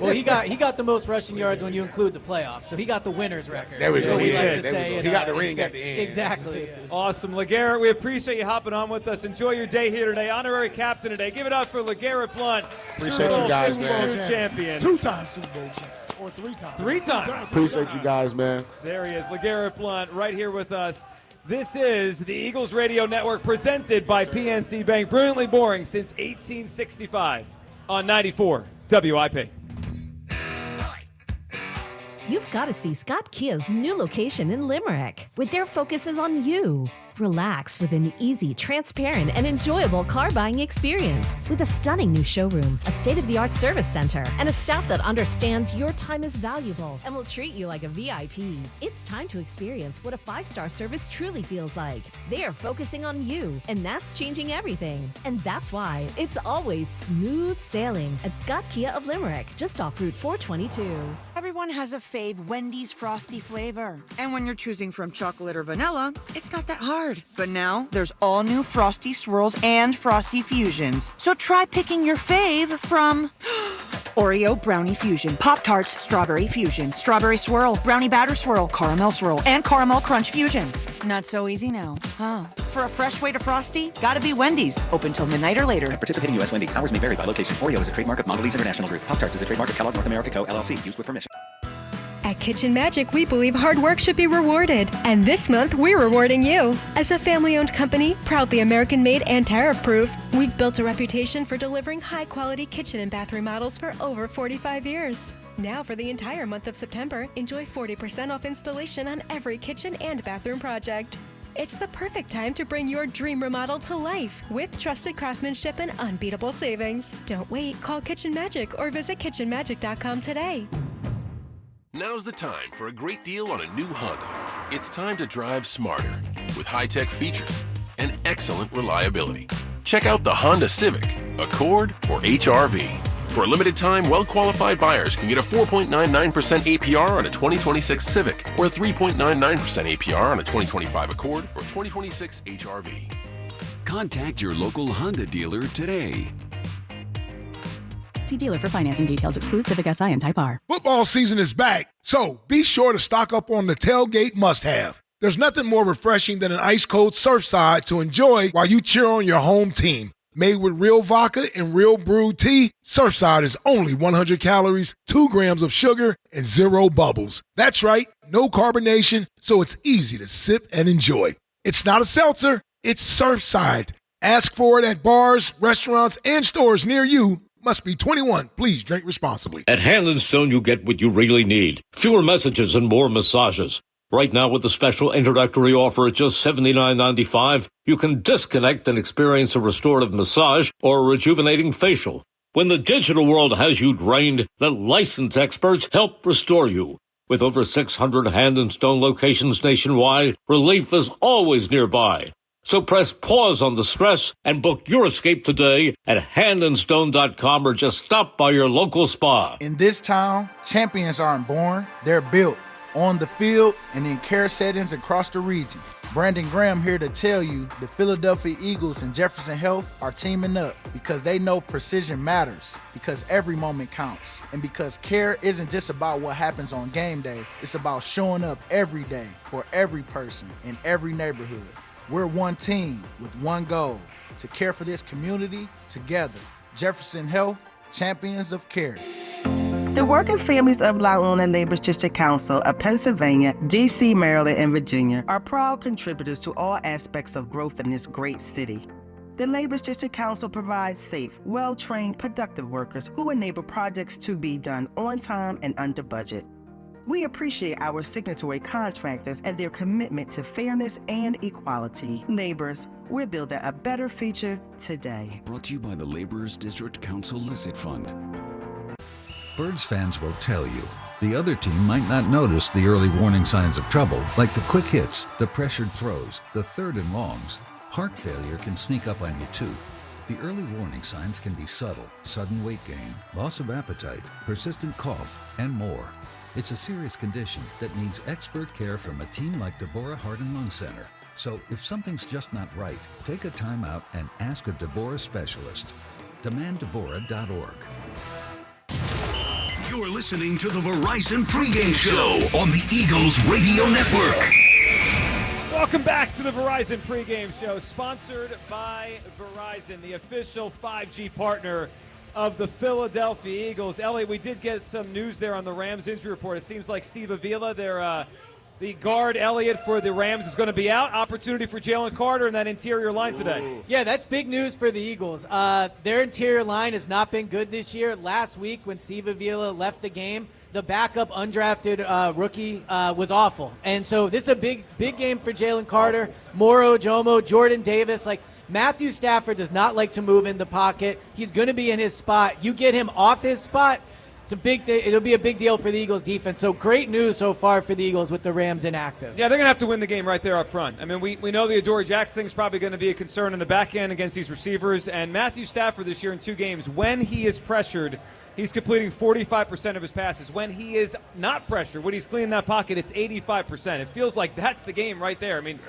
Well, he got the most rushing yards when you include the playoffs, so he got the winner's record. There we go. He got the ring at the end. Exactly. Awesome. LeGarrette, we appreciate you hopping on with us. Enjoy your day here today. Honorary captain today. Give it up for LeGarrette Blount. Appreciate you guys, man. Super Bowl champion. 2-time Super Bowl champion. Or 3 times. 3 times. Appreciate you guys, man. There he is, LeGarrette Blount, right here with us. This is the Eagles Radio Network, presented by PNC Bank. Brilliantly boring since 1865 on 94 WIP. You've got to see Scott Kia's new location in Limerick, where their focus is on you. Relax with an easy, transparent, and enjoyable car buying experience with a stunning new showroom, a state-of-the-art service center, and a staff that understands your time is valuable and will treat you like a VIP. It's time to experience what a 5-star service truly feels like. They are focusing on you, and that's changing everything. And that's why it's always smooth sailing at Scott Kia of Limerick, just off Route 422. Everyone has a fave Wendy's Frosty flavor. And when you're choosing from chocolate or vanilla, it's not that hard. But now, there's all new Frosty Swirls and Frosty Fusions. So try picking your fave from Oreo Brownie Fusion, Pop-Tarts Strawberry Fusion, Strawberry Swirl, Brownie Batter Swirl, Caramel Swirl, and Caramel Crunch Fusion. Not so easy now, huh? For a fresh way to Frosty, gotta be Wendy's. Open till midnight or later. At participating U.S. Wendy's, hours may vary by location. Oreo is a trademark of Mondelez International Group. Pop-Tarts is a trademark of Kellogg North America Co., LLC. Used with permission. At Kitchen Magic, we believe hard work should be rewarded. And this month, we're rewarding you. As a family-owned company, proudly American-made and tariff-proof, we've built a reputation for delivering high-quality kitchen and bath remodels for over 45 years. Now, for the entire month of September, enjoy 40% off installation on every kitchen and bathroom project. It's the perfect time to bring your dream remodel to life with trusted craftsmanship and unbeatable savings. Don't wait. Call Kitchen Magic or visit kitchenmagic.com today. Now's the time for a great deal on a new Honda. It's time to drive smarter with high-tech features and excellent reliability. Check out the Honda Civic, Accord, or HR-V. For a limited time, well-qualified buyers can get a 4.99% APR on a 2026 Civic or a 3.99% APR on a 2025 Accord or 2026 HR-V. Contact your local Honda dealer today. See dealer for financing details. Exclude Civic Si and Type R. Football season is back, so be sure to stock up on the tailgate must-have. There's nothing more refreshing than an ice-cold Surfside to enjoy while you cheer on your home team. Made with real vodka and real brewed tea, Surfside is only 100 calories, 2 grams of sugar, and 0 bubbles. That's right, no carbonation, so it's easy to sip and enjoy. It's not a seltzer, it's Surfside. Ask for it at bars, restaurants, and stores near you Must be 21. Please drink responsibly. At Hand & Stone, you get what you really need. Fewer messages and more massages. Right now, with the special introductory offer at just $79.95, you can disconnect and experience a restorative massage or a rejuvenating facial. When the digital world has you drained, the licensed experts help restore you. With over 600 Hand & Stone locations nationwide, relief is always nearby. So press pause on the stress and book your escape today at handandstone.com or just stop by your local spa. In this town, champions aren't born, they're built on the field and in care settings across the region. Brandon Graham here to tell you the Philadelphia Eagles and Jefferson Health are teaming up because they know precision matters, because every moment counts, and because care isn't just about what happens on game day, it's about showing up every day for every person in every neighborhood. We're one team with one goal, to care for this community together. Jefferson Health, champions of care. The working families of La Una Neighbors District Council of Pennsylvania, D.C., Maryland, and Virginia are proud contributors to all aspects of growth in this great city. The Neighbors District Council provides safe, well-trained, productive workers who enable projects to be done on time and under budget. We appreciate our signatory contractors and their commitment to fairness and equality. Neighbors, we're building a better future today. Brought to you by the Laborers District Council Licit Fund. Birds fans will tell you, the other team might not notice the early warning signs of trouble, like the quick hits, the pressured throws, the third and longs. Heart failure can sneak up on you too. The early warning signs can be subtle: sudden weight gain, loss of appetite, persistent cough, and more. It's a serious condition that needs expert care from a team like Deborah Heart and Lung Center. So if something's just not right, take a time out and ask a Deborah specialist. DemandDeborah.org. You're listening to the Verizon Pregame Show on the Eagles Radio Network. Welcome back to the Verizon Pregame Show, sponsored by Verizon, the official 5G partner of the Philadelphia Eagles. Elliot, we did get some news there on the Rams injury report. It seems like Steve Avila, the guard, Elliot, for the Rams is going to be out. Opportunity for Jalen Carter in that interior line today. Yeah, that's big news for the Eagles. Their interior line has not been good this year. Last week when Steve Avila left the game, the backup undrafted rookie was awful. And so this is a big game for Jalen Carter, Moro Jomo, Jordan Davis. Matthew Stafford does not like to move in the pocket. He's going to be in his spot. You get him off his spot, it'll be a big deal for the Eagles defense. So great news so far for the Eagles with the Rams inactives. Yeah, they're going to have to win the game right there up front. I mean, we know the Adoree Jackson thing is probably going to be a concern in the back end against these receivers. And Matthew Stafford this year in 2 games, when he is pressured, he's completing 45% of his passes. When he is not pressured, when he's cleaning that pocket, it's 85%. It feels like that's the game right there. I mean,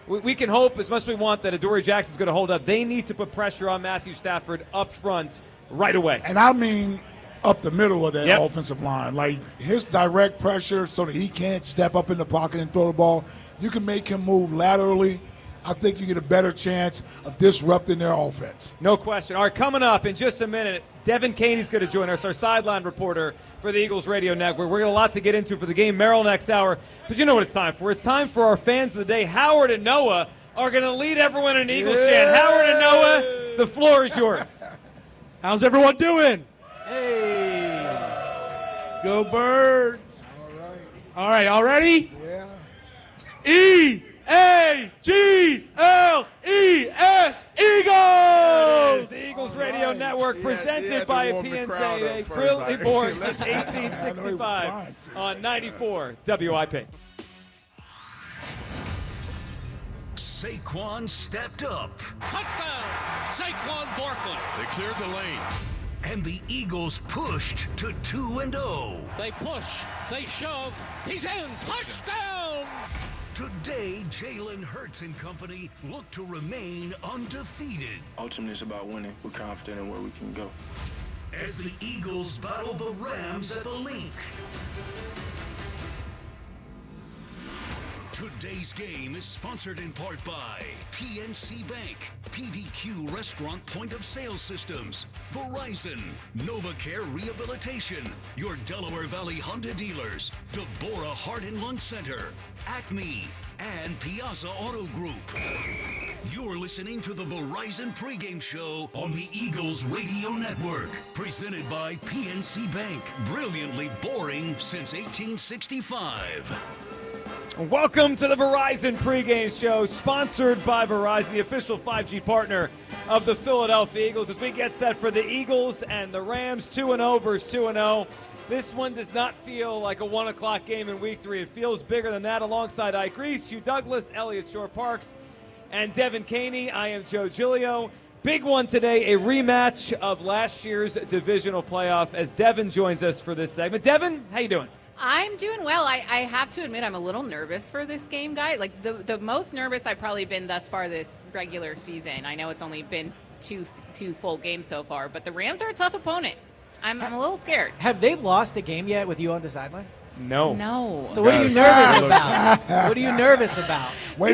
we can hope as much as we want that Adoree Jackson's going to hold up. They need to put pressure on Matthew Stafford up front right away. And I mean up the middle of that offensive line. Like his direct pressure so that he can't step up in the pocket and throw the ball. You can make him move laterally. I think you get a better chance of disrupting their offense. No question. All right, coming up in just a minute, Devin Caney's going to join us, our sideline reporter for the Eagles Radio Network. We're got a lot to get into for the game. Merrill next hour. But you know what it's time for. It's time for our fans of the day. Howard and Noah are going to lead everyone in Eagles chant. Howard and Noah, the floor is yours. How's everyone doing? Hey. Go Birds. All right, all ready? Yeah. E-A-G-L-E-S, Eagles! The Eagles Radio Network, presented by PNC, brilliantly born since 1865 on 94 WIP. Saquon stepped up. Touchdown! Saquon Barkley. They cleared the lane. And the Eagles pushed to 2-0. They push. They shove. He's in. Touchdown! Today, Jalen Hurts and company look to remain undefeated. Ultimately, it's about winning. We're confident in where we can go. As the Eagles battle the Rams at the Link. Today's game is sponsored in part by PNC Bank, PDQ Restaurant Point of Sale Systems, Verizon, NovaCare Rehabilitation, your Delaware Valley Honda dealers, Deborah Heart and Lung Center, Acme, and Piazza Auto Group. You're listening to the Verizon Pregame Show on the Eagles Radio Network. Presented by PNC Bank. Brilliantly boring since 1865. Welcome to the Verizon Pregame Show, sponsored by Verizon, the official 5G partner of the Philadelphia Eagles, as we get set for the Eagles and the Rams. 2-0 versus 2-0. This one does not feel like a 1 o'clock game in Week 3. It feels bigger than that. Alongside Ike Reese, Hugh Douglas, Elliott Shore-Parks, and Devin Caney. I am Joe Giglio. Big one today, a rematch of last year's divisional playoff, as Devin joins us for this segment. Devin, how you doing? I'm doing well. I have to admit I'm a little nervous for this game, guy. Like the most nervous I've probably been thus far this regular season. I know it's only been two full games so far, but the Rams are a tough opponent. I'm a little scared. Have they lost a game yet with you on the sideline? No. No. So what are you nervous about? What are you nervous about? My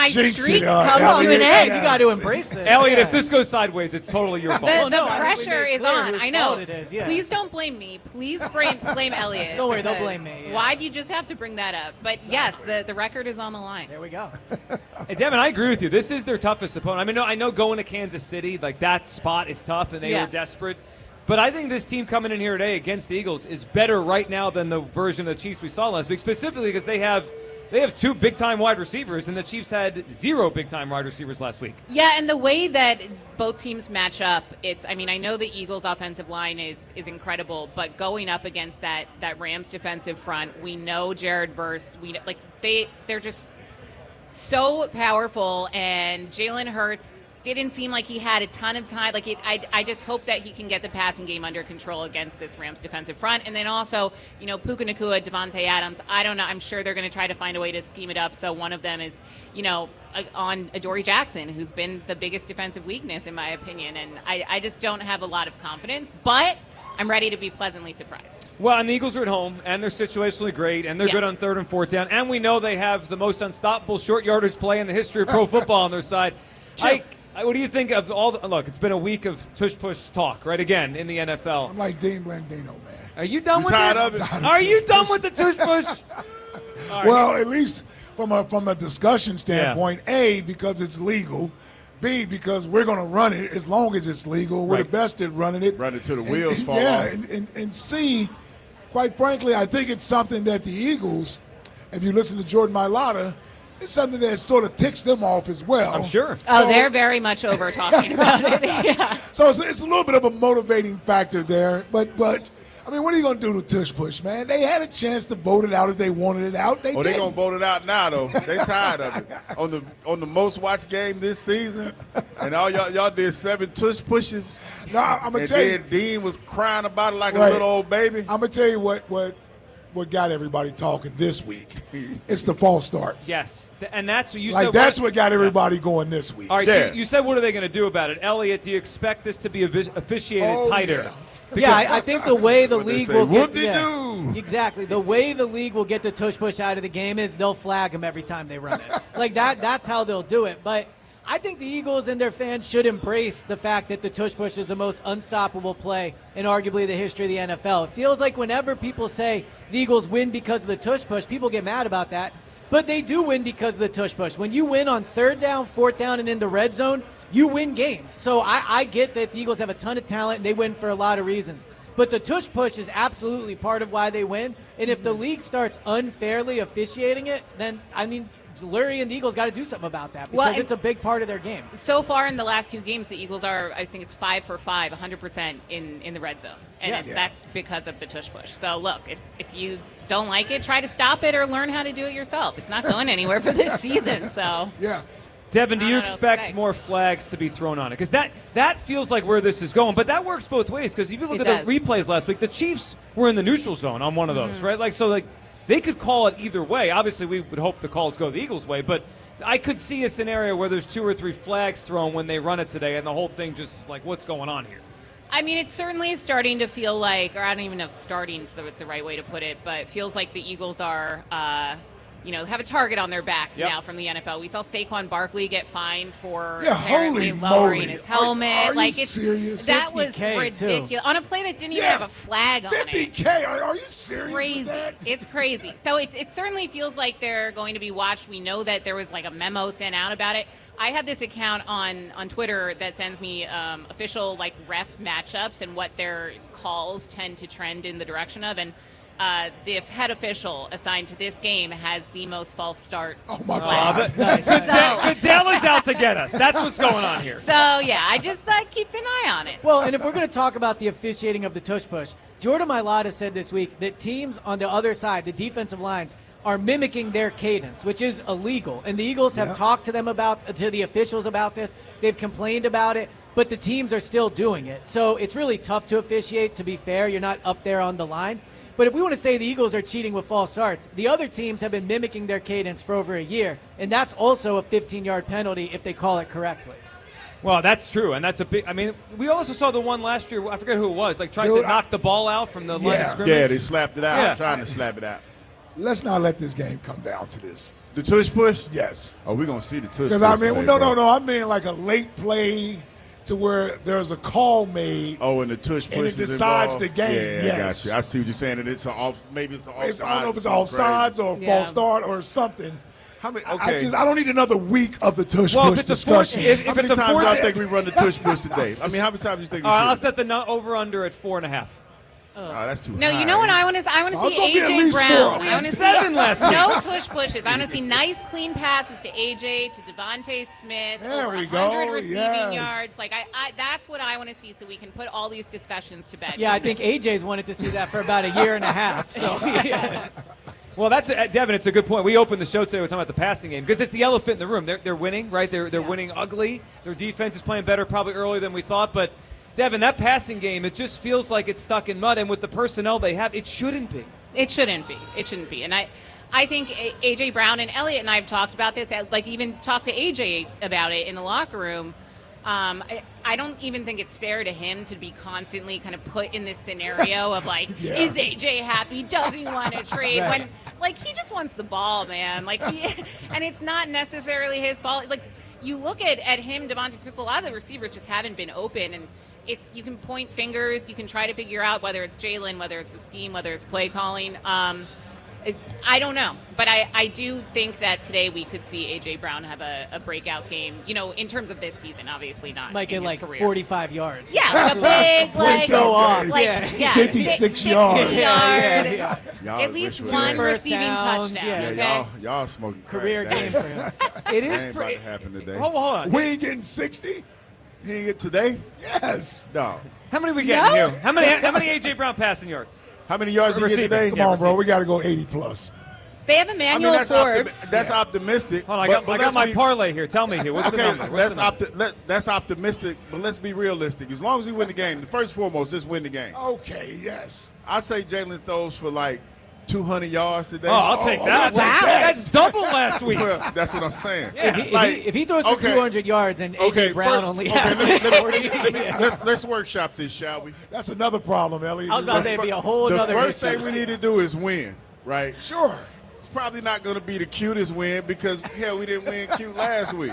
streak comes to an end. You got to embrace it. Elliot, if this goes sideways, it's totally your fault. The pressure is on. I know. It is, yeah. Please don't blame me. Please blame Elliot. Don't worry, they'll blame me. Yeah. Why'd you just have to bring that up? But yes, the record is on the line. There we go. Hey, Devin, I agree with you. This is their toughest opponent. I mean, I know going to Kansas City, like that spot is tough, and they were desperate. But I think this team coming in here today against the Eagles is better right now than the version of the Chiefs we saw last week, specifically because they have two big-time wide receivers, and the Chiefs had 0 big-time wide receivers last week. Yeah, and the way that both teams match up, I know the Eagles' offensive line is incredible, but going up against that Rams defensive front, we know Jared Verse, they're just so powerful, and Jalen Hurts didn't seem like he had a ton of time. I just hope that he can get the passing game under control against this Rams defensive front. And then also, Puka Nacua, Devontae Adams, I don't know. I'm sure they're going to try to find a way to scheme it up so one of them is, on Adoree Jackson, who's been the biggest defensive weakness in my opinion. And I just don't have a lot of confidence. But I'm ready to be pleasantly surprised. Well, and the Eagles are at home, and they're situationally great, and they're good on 3rd and 4th down. And we know they have the most unstoppable short yardage play in the history of pro football on their side. What do you think of all the – look, it's been a week of tush-push talk, right, again, in the NFL. I'm like Dean Blandino, man. Are you done with tired it? of it? Are you done with the tush-push? Well, at least from a discussion standpoint, A, because it's legal, B, because we're going to run it as long as it's legal. We're the best at running it. Run it till the wheels fall off. And C, quite frankly, I think it's something that the Eagles, if you listen to Jordan Mailata, it's something that sort of ticks them off as well. I'm sure. Oh, they're very much over talking about it. Yeah. So it's a little bit of a motivating factor there. But I mean, what are you going to do to tush push, man? They had a chance to vote it out if they wanted it out. They're going to vote it out now, though. They tired of it. On the most watched game this season, and all y'all did 7 tush pushes. No, I'm going to tell you. And then Dean was crying about it like a little old baby. I'm going to tell you what got everybody talking this week. It's the false starts. Yes, and that's what you said. That's what got everybody going this week. All right, so you said what are they going to do about it? Elliot, do you expect this to be officiated tighter? Yeah, I think the way the league will get exactly the way the league will get the tush push out of the game is they'll flag them every time they run it. That's how they'll do it. But I think the Eagles and their fans should embrace the fact that the tush push is the most unstoppable play in arguably the history of the NFL. It feels like whenever people say the Eagles win because of the tush push, people get mad about that. But they do win because of the tush push. When you win on 3rd down, 4th down, and in the red zone, you win games. So I get that the Eagles have a ton of talent and they win for a lot of reasons. But the tush push is absolutely part of why they win. And if the league starts unfairly officiating it, then, Lurie and the Eagles got to do something about that because it's a big part of their game. So far in the last 2 games, the Eagles are, I think it's 5 for 5, 100% in the red zone. And that's because of the tush push. So, look, if you don't like it, try to stop it or learn how to do it yourself. It's not going anywhere for this season. So, yeah. Devin, do you expect more flags to be thrown on it? Because that feels like where this is going. But that works both ways because if you look at the replays last week, the Chiefs were in the neutral zone on one of those, right? They could call it either way. Obviously, we would hope the calls go the Eagles' way, but I could see a scenario where there's 2 or 3 flags thrown when they run it today, and the whole thing just is like, what's going on here? I mean, it certainly is starting to feel like, or I don't even know if starting is the right way to put it, but it feels like the Eagles are have a target on their back now from the NFL. We saw Saquon Barkley get fined for Yeah, apparently holy lowering moly. his helmet. Are like you serious? That was 50K ridiculous. too. On a play that didn't even have a flag on it. 50K? Are you serious Crazy. with that? It's crazy. So it certainly feels like they're going to be watched. We know that there was like a memo sent out about it. I have this account on Twitter that sends me official like ref matchups and what their calls tend to trend in the direction of. And the head official assigned to this game has the most false start. Oh my God! Goodell is out to get us. That's what's going on here. So yeah, I just keep an eye on it. Well, and if we're going to talk about the officiating of the tush push, Jordan Mailata said this week that teams on the other side, the defensive lines, are mimicking their cadence, which is illegal. And the Eagles have talked to the officials about this. They've complained about it, but the teams are still doing it. So it's really tough to officiate. To be fair, you're not up there on the line. But if we want to say the Eagles are cheating with false starts, the other teams have been mimicking their cadence for over a year, and that's also a 15-yard penalty if they call it correctly. Well, that's true, and that's a big. I mean, we also saw the one last year. I forget who it was. Like trying to knock the ball out from the line of scrimmage. Yeah, they slapped it out. Trying to slap it out. Let's not let this game come down to this. The tush push? Yes. Oh, we're going to see the tush push. Because, I mean, today, no. bro. I mean like a late play to where there's a call made. Oh, and the tush push and it decides the game. Yeah, yes. I got you. I see what you're saying. And it's maybe it's an offside. I don't know if it's an offsides or a false start or something. How many? Okay. I don't need another week of the tush Well, push if it's discussion. How many times y'all think we run the tush push today? I mean, how many times do you think we should? I'll set the over-under at 4.5. Oh, that's too high. No, you know what I want to see? I want to it's see gonna be at AJ least Brown. 4. I want to see 7 last week. no tush pushes. I want to see nice, clean passes to AJ, to Devontae Smith, There over we go. 100 receiving Yes. yards. Like I that's what I want to see, so we can put all these discussions to bed. Yeah, I think AJ's wanted to see that for about a year and a half. So, yeah. Well, that's Devin. It's a good point. We opened the show today. We're talking about the passing game because it's the elephant in the room. They're winning, right? They're winning ugly. Their defense is playing better, probably earlier than we thought. But Devin, that passing game, it just feels like it's stuck in mud. And with the personnel they have, it shouldn't be. It shouldn't be. It shouldn't be. And I think AJ Brown and Elliott and I have talked about this. Like even talked to AJ about it in the locker room. I don't even think it's fair to him to be constantly kind of put in this scenario of like, is AJ happy? Does he want to trade? Right. When like he just wants the ball, man. Like and it's not necessarily his fault. Like you look at him, Devontae Smith. A lot of the receivers just haven't been open, and you can point fingers. You can try to figure out whether it's Jalen, whether it's a scheme, whether it's play calling. I don't know, but I do think that today we could see A.J. Brown have a breakout game, in terms of this season, obviously not Might in get his like career. 45 yards. Yeah, a big, go off. 56 yards. Yeah. At least wish we one had- receiving downs, touchdown. yeah. Yeah, Okay? y'all smoking crack. Career That game ain't- for him. It that is ain't about to happen today. Hold on. We ain't getting 60? He ain't get today? Yes. No. How many we getting here? How many A.J. Brown passing yards? How many yards he get Receiving. today? Come on, bro. We got to go 80 plus. They have Emmanuel Forbes. That's optimistic. Hold on, but I got let's my be- parlay here. Tell me here. What's the Okay, number? What's the number? that's optimistic, but let's be realistic. As long as we win the game, first and foremost, just win the game. Okay, yes. I say Jalen throws for like 200 yards today. Oh, I'll take that. That's double last week. Well, that's what I'm saying. If he throws for 200 yards and A.J. Brown only has let's workshop this, shall we? That's another problem, Ellie. I was about to say it'd be a whole The other first issue. thing we need to do is win, right? Sure. It's probably not going to be the cutest win because, hell, we didn't win cute last week.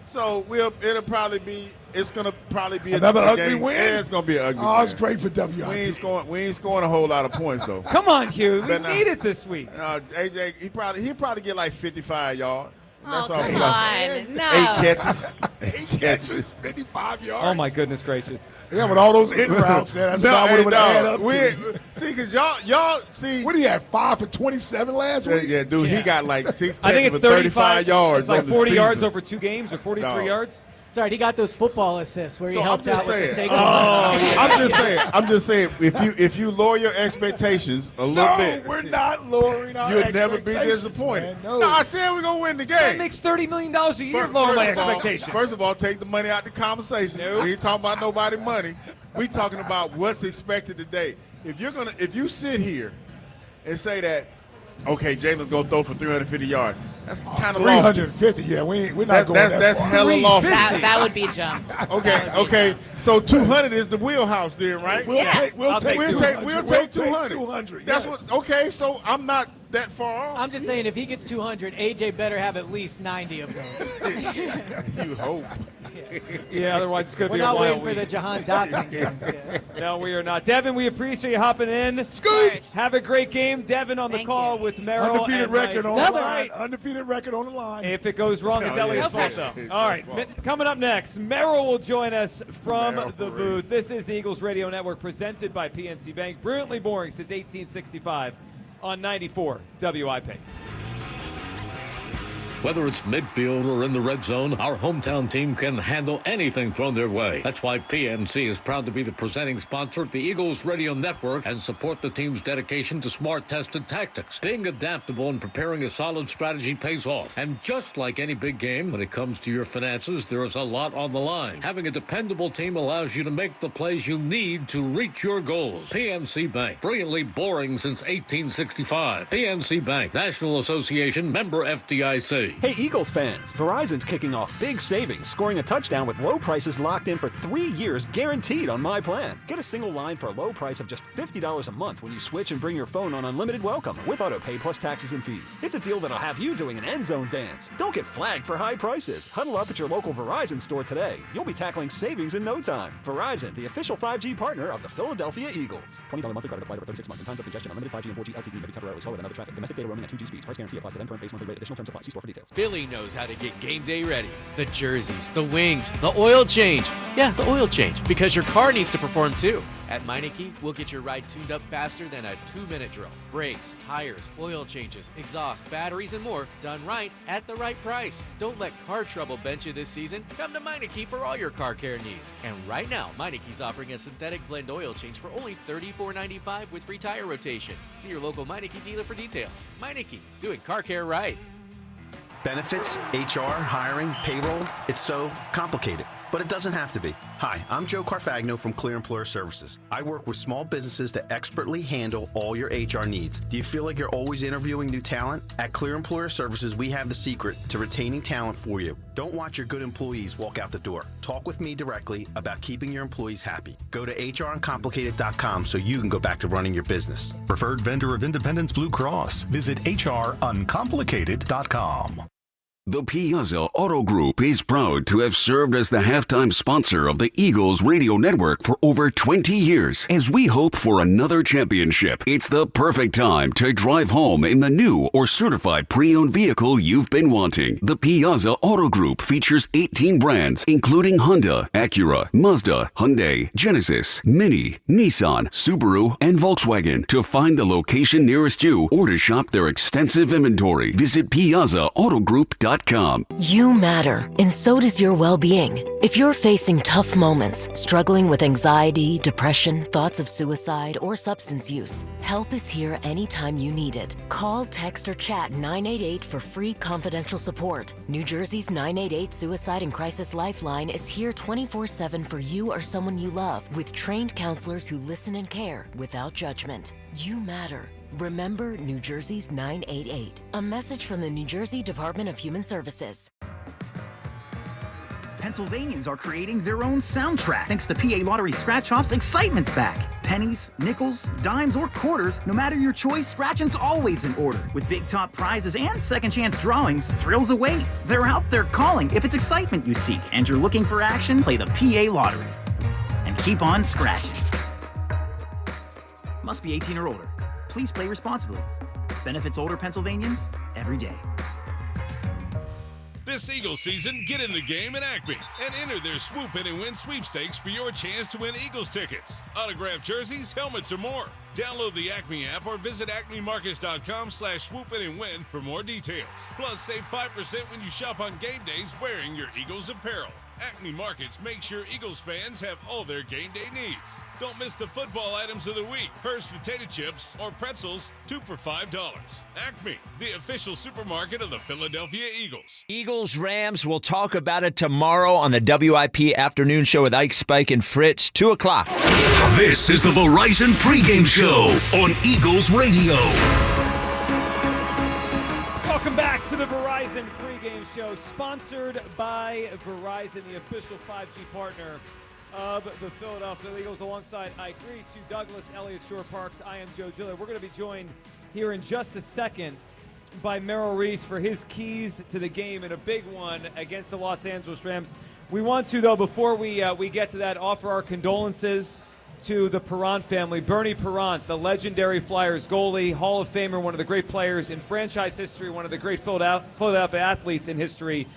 So it's going to probably be Another a ugly game. win? Yeah, it's going to be an ugly Oh, win. it's great for WIP. We ain't scoring a whole lot of points, though. Come on, Hugh. We But now- need it this week. AJ, he'll probably get like 55 yards. That's Oh, all. come on. No. 8 catches. 8 catches, 55 yards. Oh, my goodness gracious. Yeah, with all those in routes there, that's about what it would add up to. See, because y'all see. What do you have, 5 for 27 last week? Yeah, dude, he got like 6 I think catches it's for 35 yards. It's like on the 40 yards season. over 2 games or 43 No. yards. It's all right. He got those football assists where he So helped I'm out just with the saying. Saquon. I'm just saying. If you lower your expectations a little No, bit, we're not lowering our you'll never be expectations, disappointed. man. No. I said we're gonna win the That game. makes $30 million a year lower my expectations. First of all, take the money out the conversation. We ain't talking about nobody money. We talking about what's expected today. If you sit here and say that, okay, Jalen's gonna throw for 350 yards, that's kind of 350, yeah, we're not going that That's far. hella lofty. That would be a jump. Okay. So 200 is the wheelhouse, then, right? We'll take 200. We'll take 200. That's what. Okay, so I'm not that far off. I'm just saying, if he gets 200, AJ better have at least 90 of those. You hope. Yeah, otherwise it's going to We're be a not wild waiting for week. the Jahan Dotson game. Yeah. No, we are not. Devin, we appreciate you hopping in. Scoots! Have a great game. Devin on the call with Merrill. Undefeated and record Mike. on the That's line. right. Undefeated record on the line. If it goes wrong, it's Elliot's fault, though. All right, coming up next, Merrill will join us from the booth. This is the Eagles Radio Network presented by PNC Bank. Brilliantly boring since 1865 on 94 WIP. Whether it's midfield or in the red zone, our hometown team can handle anything thrown their way. That's why PNC is proud to be the presenting sponsor of the Eagles Radio Network and support the team's dedication to smart, tested tactics. Being adaptable and preparing a solid strategy pays off. And just like any big game, when it comes to your finances, there is a lot on the line. Having a dependable team allows you to make the plays you need to reach your goals. PNC Bank, brilliantly boring since 1865. PNC Bank, National Association, member FDIC. Hey, Eagles fans, Verizon's kicking off big savings, scoring a touchdown with low prices locked in for 3 years guaranteed on my plan. Get a single line for a low price of just $50 a month when you switch and bring your phone on unlimited welcome with auto pay plus taxes and fees. It's a deal that'll have you doing an end zone dance. Don't get flagged for high prices. Huddle up at your local Verizon store today. You'll be tackling savings in no time. Verizon, the official 5G partner of the Philadelphia Eagles. $20 monthly credit applied over 36 months and times of congestion. Unlimited 5G and 4G LTE may be temporarily slower than other traffic. Domestic data roaming at 2G speeds. Price guarantee applies to then current base monthly rate. Additional terms apply. See store for details. Billy knows how to get game day ready. The jerseys, the wings, the oil change. Yeah, the oil change, because your car needs to perform too. At Meineke, we'll get your ride tuned up faster than a 2-minute drill. Brakes, tires, oil changes, exhaust, batteries, and more done right at the right price. Don't let car trouble bench you this season. Come to Meineke for all your car care needs. And right now, Meineke's offering a synthetic blend oil change for only $34.95 with free tire rotation. See your local Meineke dealer for details. Meineke, doing car care right. Benefits, HR, hiring, payroll, it's so complicated. But it doesn't have to be. Hi, I'm Joe Carfagno from Clear Employer Services. I work with small businesses that expertly handle all your HR needs. Do you feel like you're always interviewing new talent? At Clear Employer Services, we have the secret to retaining talent for you. Don't watch your good employees walk out the door. Talk with me directly about keeping your employees happy. Go to hruncomplicated.com so you can go back to running your business. Preferred vendor of Independence Blue Cross. Visit hruncomplicated.com. The Piazza Auto Group is proud to have served as the halftime sponsor of the Eagles Radio Network for over 20 years. As we hope for another championship, it's the perfect time to drive home in the new or certified pre-owned vehicle you've been wanting. The Piazza Auto Group features 18 brands, including Honda, Acura, Mazda, Hyundai, Genesis, Mini, Nissan, Subaru, and Volkswagen. To find the location nearest you or to shop their extensive inventory, visit PiazzaAutogroup.com. You matter, and so does your well-being. If you're facing tough moments, struggling with anxiety, depression, thoughts of suicide, or substance use, help is here anytime you need it. Call, text, or chat 988 for free confidential support. New Jersey's 988 Suicide and Crisis Lifeline is here 24/7 for you or someone you love, with trained counselors who listen and care without judgment. You matter. Remember New Jersey's 988. A message from the New Jersey Department of Human Services. Pennsylvanians are creating their own soundtrack. Thanks to PA Lottery Scratch-Offs, excitement's back. Pennies, nickels, dimes, or quarters, no matter your choice, scratching's always in order. With big top prizes and second chance drawings, thrills await. They're out there calling. If it's excitement you seek and you're looking for action, play the PA Lottery. And keep on scratching. Must be 18 or older. Please play responsibly. Benefits older Pennsylvanians every day. This Eagles season, get in the game at Acme and enter their Swoop In and Win sweepstakes for your chance to win Eagles tickets, autographed jerseys, helmets, or more. Download the Acme app or visit acmemarkets.com/swoopinandwin for more details. Plus, save 5% when you shop on game days wearing your Eagles apparel. Acme Markets make sure Eagles fans have all their game day needs. Don't miss the football items of the week. Hers potato chips or pretzels, 2 for $5. Acme, the official supermarket of the Philadelphia Eagles. Eagles Rams, we'll talk about it tomorrow on the WIP afternoon show with Ike, Spike, and Fritz, 2 o'clock. This is the Verizon Pregame Show on Eagles Radio. Welcome back to the Verizon Pregame Show, sponsored by Verizon, the official 5G partner of the Philadelphia Eagles, alongside Ike Reese, Hugh Douglas, Elliott Shore Parks. I am Joe Giller. We're going to be joined here in just a second by Merrill Reese for his keys to the game and a big one against the Los Angeles Rams. We want to, though, before we get to that, offer our condolences to the Perrant family. Bernie Perrant, the legendary Flyers goalie, Hall of Famer, one of the great players in franchise history, one of the great Philadelphia athletes in history,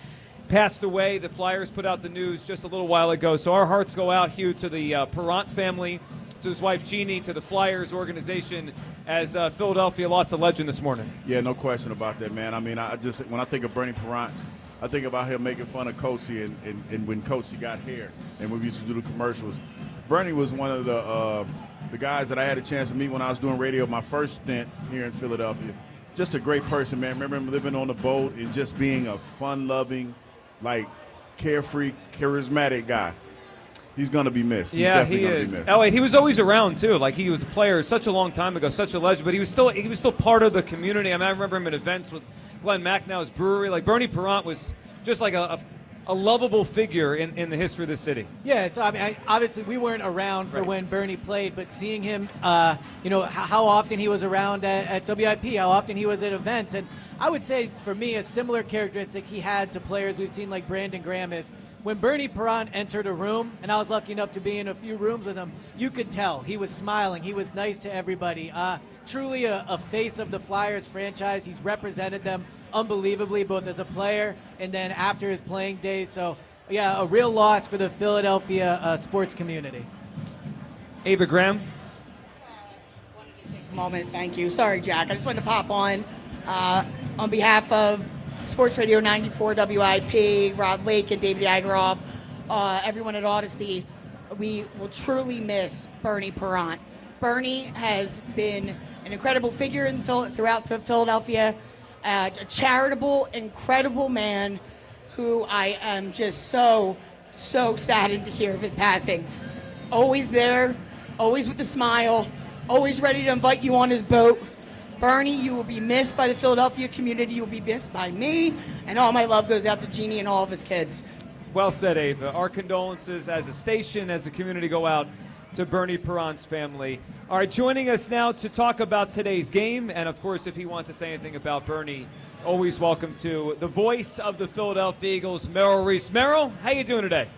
passed away. The Flyers put out the news just a little while ago. So our hearts go out, Hugh, to the Perrant family, to his wife Jeannie, to the Flyers organization, as Philadelphia lost a legend this morning. Yeah, no question about that, man. I mean, when I think of Bernie Perrant, I think about him making fun of Coachy and when Coachy got hair and when we used to do the commercials. Bernie was one of the guys that I had a chance to meet when I was doing radio, my first stint here in Philadelphia. Just a great person, man. Remember him living on the boat and just being a fun-loving, like, carefree, charismatic guy. He's going to be missed. Yeah, he is. Elliot, he was always around, too. Like, he was a player such a long time ago, such a legend, but he was still part of the community. I mean, I remember him at events with Glenn Macnow's brewery. Like, Bernie Perrant was just like a lovable figure in the history of the city. Yeah, so I mean, obviously we weren't around for when Bernie played, but seeing him, how often he was around at WIP, how often he was at events, and I would say for me a similar characteristic he had to players we've seen like Brandon Graham is when Bernie Perrant entered a room, and I was lucky enough to be in a few rooms with him, you could tell he was smiling, he was nice to everybody. Truly a face of the Flyers franchise. He's represented them unbelievably, both as a player and then after his playing days. So, yeah, a real loss for the Philadelphia sports community. Ava Graham. Moment, thank you. Sorry, Jack. I just wanted to pop on behalf of Sports Radio 94 WIP, Rod Lake and David Ageroff, everyone at Odyssey. We will truly miss Bernie Perrant. Bernie has been an incredible figure throughout Philadelphia, a charitable, incredible man who I am just so saddened to hear of his passing. Always there, always with a smile, always ready to invite you on his boat. Bernie, you will be missed by the Philadelphia community. You will be missed by me, and all my love goes out to Jeannie and all of his kids. Well said, Ava. Our condolences as a station, as a community, go out to Bernie Perrant's family. All right, joining us now to talk about today's game, and of course, if he wants to say anything about Bernie, always welcome to the voice of the Philadelphia Eagles, Merrill Reese. Merrill, how you doing today?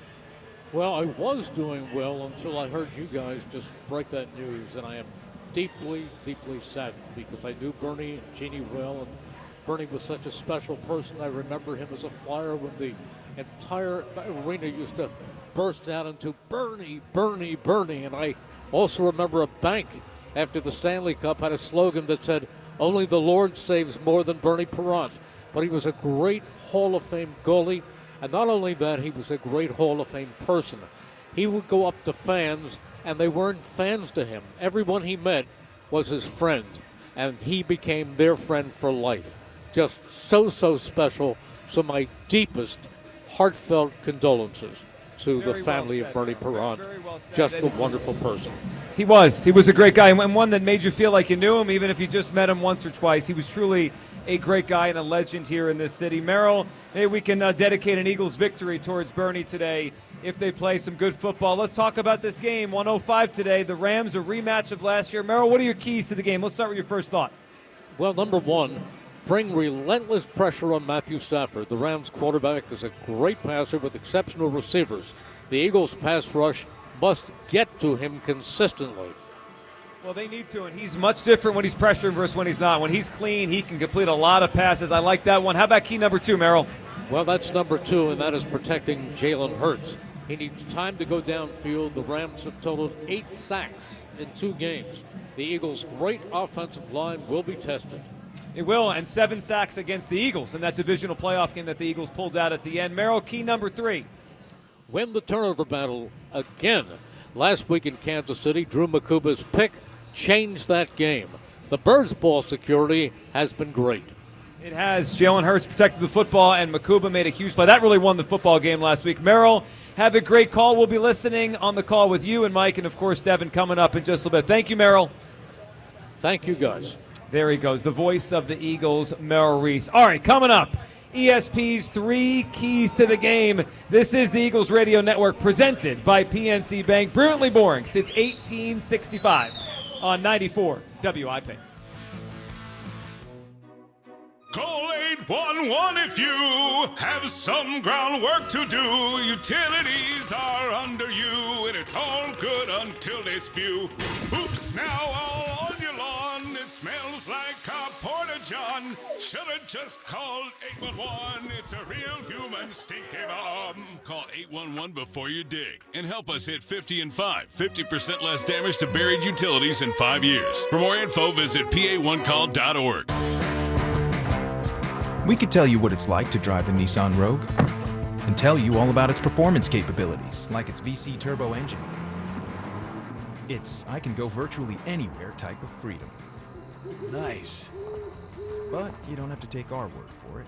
Well, I was doing well until I heard you guys just break that news, and I am deeply, deeply saddened because I knew Bernie and Jeannie well, and Bernie was such a special person. I remember him as a Flyer when the entire arena used to burst out into Bernie, Bernie, Bernie. And I also remember a bank after the Stanley Cup had a slogan that said, "Only the Lord saves more than Bernie Perrant." But he was a great Hall of Fame goalie, and not only that, he was a great Hall of Fame person. He would go up to fans, and they weren't fans to him. Everyone he met was his friend, and he became their friend for life. Just so special. So my deepest, heartfelt condolences to the family of Bernie Perrant. Just a wonderful person. He was a great guy, and one that made you feel like you knew him, even if you just met him once or twice. He was truly a great guy and a legend here in this city. Merrill, hey, we can dedicate an Eagles victory towards Bernie today if they play some good football. Let's talk about this game. 105 today. The Rams, a rematch of last year. Merrill, what are your keys to the game? Let's start with your first thought. Well, number one, bring relentless pressure on Matthew Stafford. The Rams quarterback is a great passer with exceptional receivers. The Eagles pass rush must get to him consistently. Well, they need to, and he's much different when he's pressuring versus when he's not. When he's clean, he can complete a lot of passes. I like that one. How about key number two, Merrill? Well, that's number two, and that is protecting Jalen Hurts. He needs time to go downfield. The Rams have totaled 8 sacks in 2 games. The Eagles' great offensive line will be tested. It will, and 7 sacks against the Eagles in that divisional playoff game that the Eagles pulled out at the end. Merrill, key number 3. Win the turnover battle again. Last week in Kansas City, Drew Makuba's pick changed that game. The Birds' ball security has been great. It has. Jalen Hurts protected the football, and Makuba made a huge play. That really won the football game last week. Merrill, have a great call. We'll be listening on the call with you and Mike, and, of course, Devin coming up in just a little bit. Thank you, Merrill. Thank you, guys. There he goes, the voice of the Eagles, Merrill Reese. All right, coming up, ESP's 3 keys to the game. This is the Eagles Radio Network presented by PNC Bank. Brilliantly boring since 1865 on 94 WIP. Call 811 if you have some groundwork to do. Utilities are under you, and it's all good until they spew. Oops, now all on your lawn. It smells like a porta-john. Should've just called 811. It's a real human stinky bomb. Call 811 before you dig, and help us hit 50 and 5. 50% less damage to buried utilities in 5 years. For more info, visit pa1call.org. We could tell you what it's like to drive the Nissan Rogue and tell you all about its performance capabilities, like its VC turbo engine. It's I can go virtually anywhere type of freedom. Nice. But you don't have to take our word for it.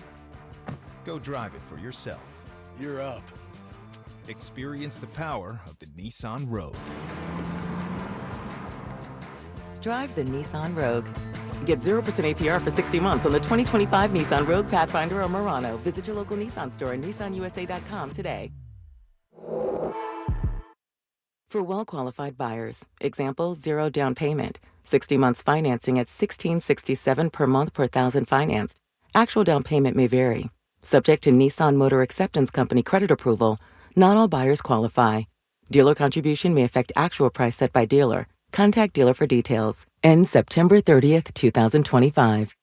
Go drive it for yourself. You're up. Experience the power of the Nissan Rogue. Drive the Nissan Rogue. Get 0% APR for 60 months on the 2025 Nissan Rogue, Pathfinder, or Murano. Visit your local Nissan store and nissanusa.com today. For well-qualified buyers, example, 0 down payment, 60 months financing at $1,667 per month per thousand financed. Actual down payment may vary. Subject to Nissan Motor Acceptance Company credit approval, not all buyers qualify. Dealer contribution may affect actual price set by dealer. Contact dealer for details. Ends September 30th, 2025.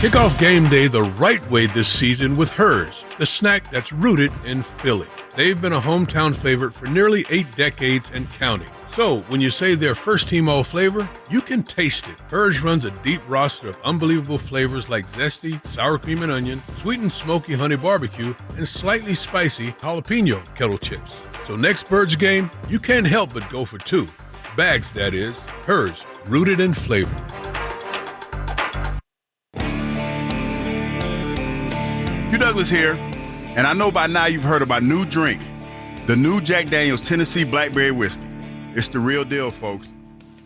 Kick off game day the right way this season with Hers, the snack that's rooted in Philly. They've been a hometown favorite for nearly 8 decades and counting. So when you say they're first team all flavor, you can taste it. Hers runs a deep roster of unbelievable flavors like zesty, sour cream and onion, sweet and smoky honey barbecue, and slightly spicy jalapeno kettle chips. So next Birds game, you can't help but go for 2. Bags, that is. Hers, rooted in flavor. Hugh Douglas here, and I know by now you've heard of my new drink, the new Jack Daniel's Tennessee Blackberry Whiskey. It's the real deal, folks.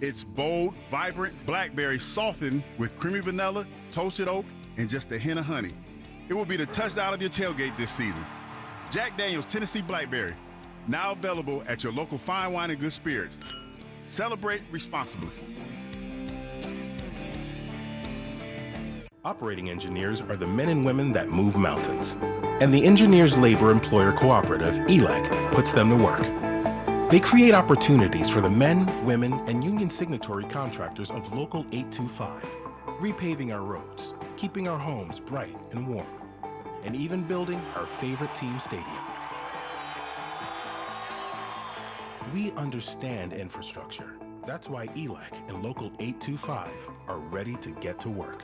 It's bold, vibrant blackberry softened with creamy vanilla, toasted oak, and just a hint of honey. It will be the touchdown of your tailgate this season. Jack Daniel's Tennessee Blackberry, now available at your local fine wine and good spirits. Celebrate responsibly. Operating engineers are the men and women that move mountains. And the Engineers Labor Employer Cooperative, ELEC, puts them to work. They create opportunities for the men, women, and union signatory contractors of Local 825, repaving our roads, keeping our homes bright and warm, and even building our favorite team stadium. We understand infrastructure. That's why ELEC and Local 825 are ready to get to work.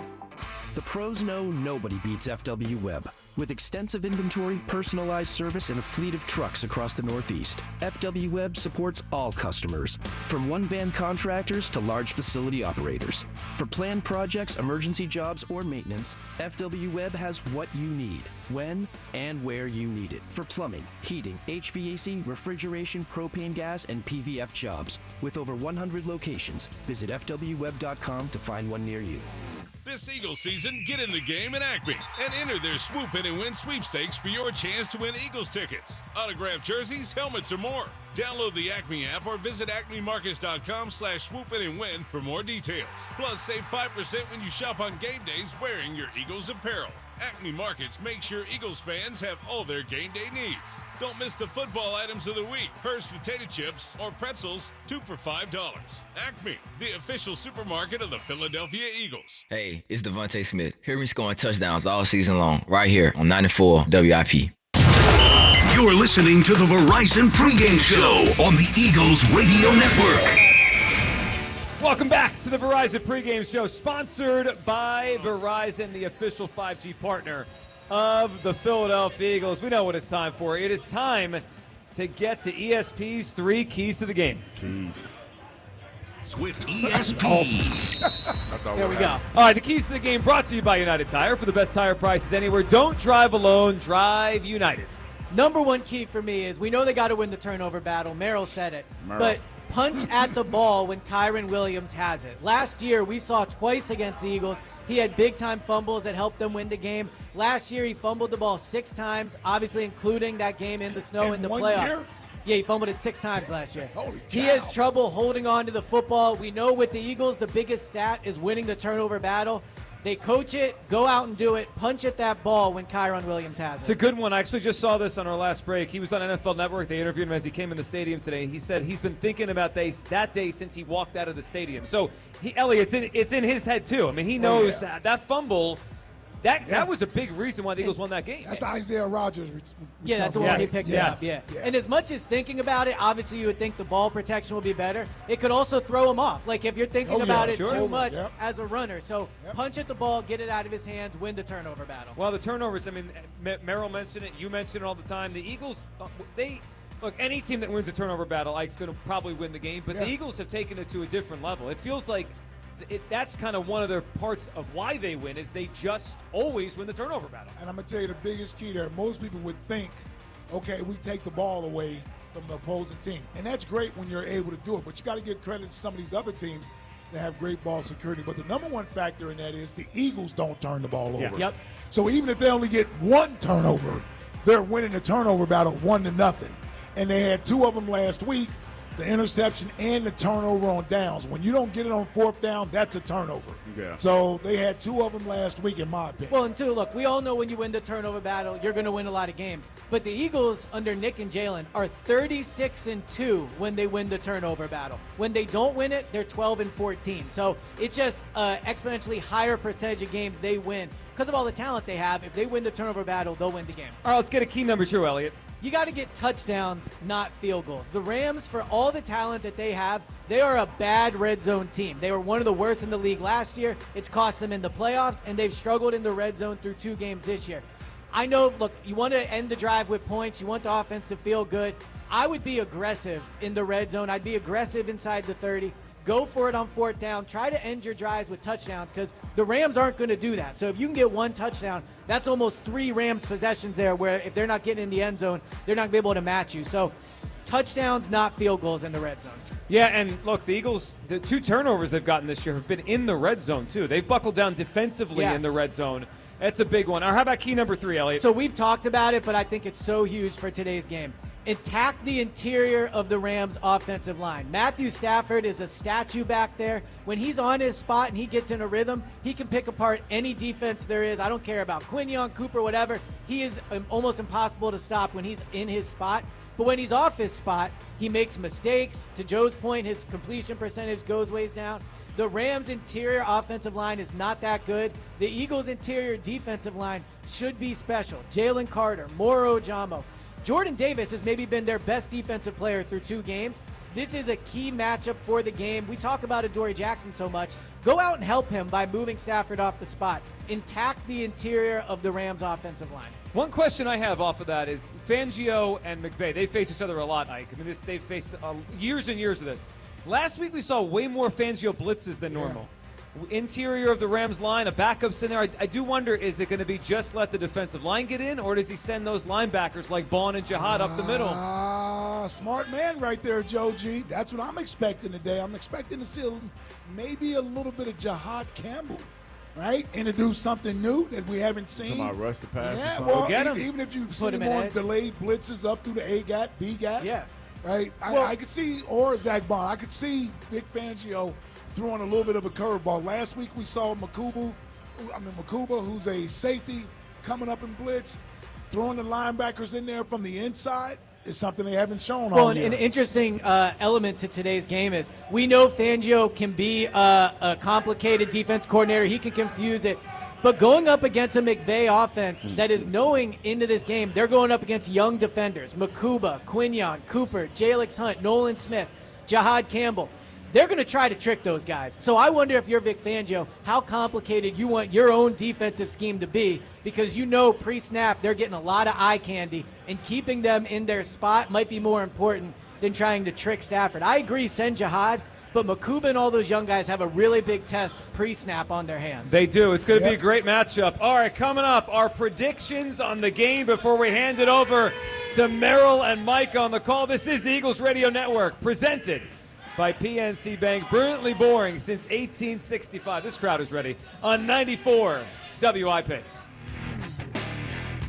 The pros know nobody beats FW Web. With extensive inventory, personalized service, and a fleet of trucks across the Northeast, FW Web supports all customers, from one-van contractors to large facility operators. For planned projects, emergency jobs, or maintenance, FW Web has what you need, when and where you need it. For plumbing, heating, HVAC, refrigeration, propane gas, and PVF jobs. With over 100 locations, visit FWWeb.com to find one near you. This Eagles season, get in the game at Acme and enter their Swoop In and Win sweepstakes for your chance to win Eagles tickets, autographed jerseys, helmets, or more. Download the Acme app or visit acmemarkets.com/swoopinandwin for more details. Plus, save 5% when you shop on game days wearing your Eagles apparel. Acme Markets make sure Eagles fans have all their game day needs. Don't miss the football items of the week. Hers potato chips or pretzels, 2 for $5. Acme, the official supermarket of the Philadelphia Eagles. Hey, it's Devontae Smith. Hear me scoring touchdowns all season long, right here on 94 WIP. You're listening to the Verizon Pregame Show on the Eagles Radio Network. Welcome back to the Verizon Pregame Show, sponsored by Verizon, the official 5G partner of the Philadelphia Eagles. We know what it's time for. It is time to get to ESP's 3 keys to the game. Keys. With ESP. There we go. All right, the keys to the game brought to you by United Tire. For the best tire prices anywhere, don't drive alone, drive United. Number 1 key for me is we know they got to win the turnover battle. Merrill said it. But punch at the ball when Kyron Williams has it. Last year, we saw twice against the Eagles. He had big-time fumbles that helped them win the game. Last year, he fumbled the ball 6 times, obviously including that game in the snow in the playoffs. Year? Yeah, he fumbled it 6 times last year. Holy cow. He has trouble holding on to the football. We know with the Eagles, the biggest stat is winning the turnover battle. They coach it, go out and do it, punch at that ball when Kyron Williams has It's it. a good one. I actually just saw this on our last break. He was on NFL Network. They interviewed him as he came in the stadium today. He said he's been thinking about that day since he walked out of the stadium. So, Elliot, it's in his head, too. I mean, he knows that fumble. That was a big reason why the Eagles won that game. That's the Isaiah Rogers. Yeah, that's the one he picked up. Yeah. And as much as thinking about it, obviously you would think the ball protection will be better. It could also throw him off. Like if you're thinking about it too much as a runner. So punch at the ball, get it out of his hands, win the turnover battle. Well, the turnovers, I mean, Merrill mentioned it. You mention it all the time. The Eagles, look, any team that wins a turnover battle, Ike's going to probably win the game. But the Eagles have taken it to a different level. It feels like that's kind of one of their parts of why they win is they just always win the turnover battle. And I'm going to tell you the biggest key there. Most people would think, okay, we take the ball away from the opposing team. And that's great when you're able to do it. But you got to give credit to some of these other teams that have great ball security. But the number one factor in that is the Eagles don't turn the ball over. Yep. So even if they only get one turnover, they're winning the turnover battle 1-0. And they had two of them last week. The interception and the turnover on downs. When you don't get it on fourth down, that's a turnover. Yeah. So they had two of them last week, in my opinion. Well, and two, look, we all know when you win the turnover battle, you're going to win a lot of games. But the Eagles, under Nick and Jalen, are 36-2 when they win the turnover battle. When they don't win it, they're 12-14. So it's just exponentially higher percentage of games they win because of all the talent they have. If they win the turnover battle, they'll win the game. All right, let's get a key number 2, Elliot. You got to get touchdowns, not field goals. The Rams, for all the talent that they have, they are a bad red zone team. They were one of the worst in the league last year. It's cost them in the playoffs, and they've struggled in the red zone through 2 games this year. I know, look, you want to end the drive with points. You want the offense to feel good. I would be aggressive in the red zone. I'd be aggressive inside the 30. Go for it on fourth down. Try to end your drives with touchdowns because the Rams aren't going to do that. So if you can get one touchdown, that's almost 3 Rams possessions there where if they're not getting in the end zone, they're not going to be able to match you. So touchdowns, not field goals in the red zone. Yeah, and look, the Eagles, the 2 turnovers they've gotten this year have been in the red zone, too. They've buckled down defensively in the red zone. That's a big one. Or how about key number 3, Elliot? So we've talked about it, but I think it's so huge for today's game. Attack the interior of the Rams' offensive line. Matthew Stafford is a statue back there. When he's on his spot and he gets in a rhythm, he can pick apart any defense there is. I don't care about Quinion, Cooper, whatever. He is almost impossible to stop when he's in his spot. But when he's off his spot, he makes mistakes. To Joe's point, his completion percentage goes ways down. The Rams' interior offensive line is not that good. The Eagles' interior defensive line should be special. Jalen Carter, Moro Ojomo. Jordan Davis has maybe been their best defensive player through 2 games. This is a key matchup for the game. We talk about Adoree Jackson so much. Go out and help him by moving Stafford off the spot. Intact the interior of the Rams' offensive line. One question I have off of that is Fangio and McVay, they face each other a lot, Ike. I mean, they've faced years and years of this. Last week we saw way more Fangio blitzes than normal. Interior of the Rams line, a backup's in there. I do wonder, is it going to be just let the defensive line get in, or does he send those linebackers like Bond and Jihad up the middle? Smart man right there, Joe G. That's what I'm expecting today. I'm expecting to see maybe a little bit of Jihad Campbell, right? Introduce something new that we haven't seen. Come on, rush the pass. Yeah, well, even if you see him on delayed blitzes up through the A gap, B gap. Yeah. Right? I could see, or Zach Bond, I could see Big Fangio throwing a little bit of a curveball. Last week we saw Makuba, who's a safety, coming up in blitz, throwing the linebackers in there from the inside is something they haven't shown all year. An interesting element to today's game is we know Fangio can be a complicated defense coordinator. He can confuse it. But going up against a McVay offense that is knowing into this game, they're going up against young defenders. Makuba, Quinion, Cooper, Jalix Hunt, Nolan Smith, Jihad Campbell. They're going to try to trick those guys. So I wonder if you're Vic Fangio, how complicated you want your own defensive scheme to be, because you know pre-snap they're getting a lot of eye candy, and keeping them in their spot might be more important than trying to trick Stafford. I agree, send Jihad, but Makuba and all those young guys have a really big test pre-snap on their hands. They do. It's going to be a great matchup. All right, coming up, our predictions on the game before we hand it over to Merrill and Mike on the call. This is the Eagles Radio Network, presented by PNC Bank. Brilliantly boring since 1865. This crowd is ready on 94 WIP.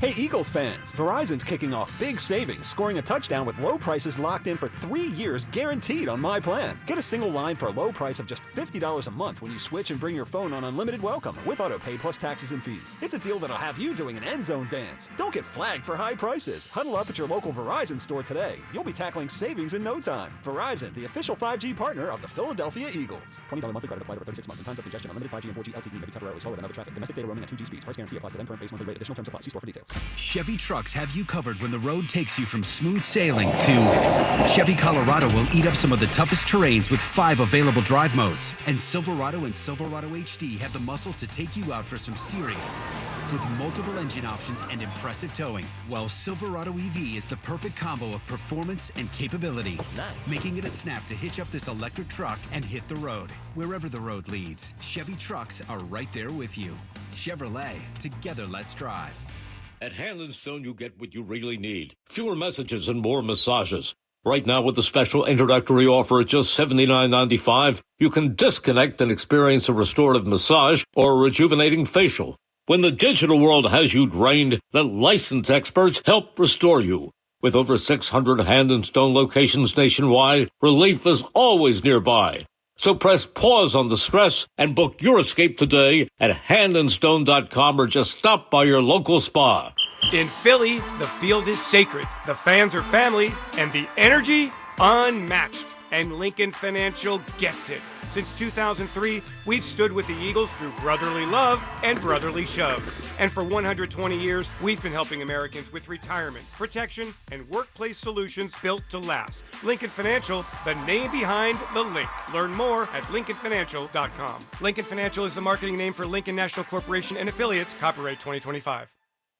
Hey, Eagles fans, Verizon's kicking off big savings, scoring a touchdown with low prices locked in for 3 years guaranteed on my plan. Get a single line for a low price of just $50 a month when you switch and bring your phone on unlimited welcome with auto pay plus taxes and fees. It's a deal that'll have you doing an end zone dance. Don't get flagged for high prices. Huddle up at your local Verizon store today. You'll be tackling savings in no time. Verizon, the official 5G partner of the Philadelphia Eagles. $20 monthly credit applied over 36 months. In times of congestion, unlimited 5G and 4G LTE may be temporarily slower than other traffic. Domestic data roaming at 2G speeds. Price guarantee applies to then current base monthly rate. Additional terms apply. See store for details. Chevy trucks have you covered when the road takes you from smooth sailing to Chevy Colorado will eat up some of the toughest terrains with 5 available drive modes. And Silverado and Silverado HD have the muscle to take you out for some serious with multiple engine options and impressive towing. While Silverado EV is the perfect combo of performance and capability, making it a snap to hitch up this electric truck and hit the road. Wherever the road leads, Chevy trucks are right there with you. Chevrolet, together let's drive. At Hand & Stone, you get what you really need. Fewer messages and more massages. Right now, with the special introductory offer at just $79.95, you can disconnect and experience a restorative massage or a rejuvenating facial. When the digital world has you drained, the licensed experts help restore you. With over 600 Hand & Stone locations nationwide, relief is always nearby. So press pause on the stress and book your escape today at handandstone.com or just stop by your local spa. In Philly, the field is sacred, the fans are family, and the energy unmatched. And Lincoln Financial gets it. Since 2003, we've stood with the Eagles through brotherly love and brotherly shoves. And for 120 years, we've been helping Americans with retirement, protection, and workplace solutions built to last. Lincoln Financial, the name behind the link. Learn more at lincolnfinancial.com. Lincoln Financial is the marketing name for Lincoln National Corporation and affiliates. Copyright 2025.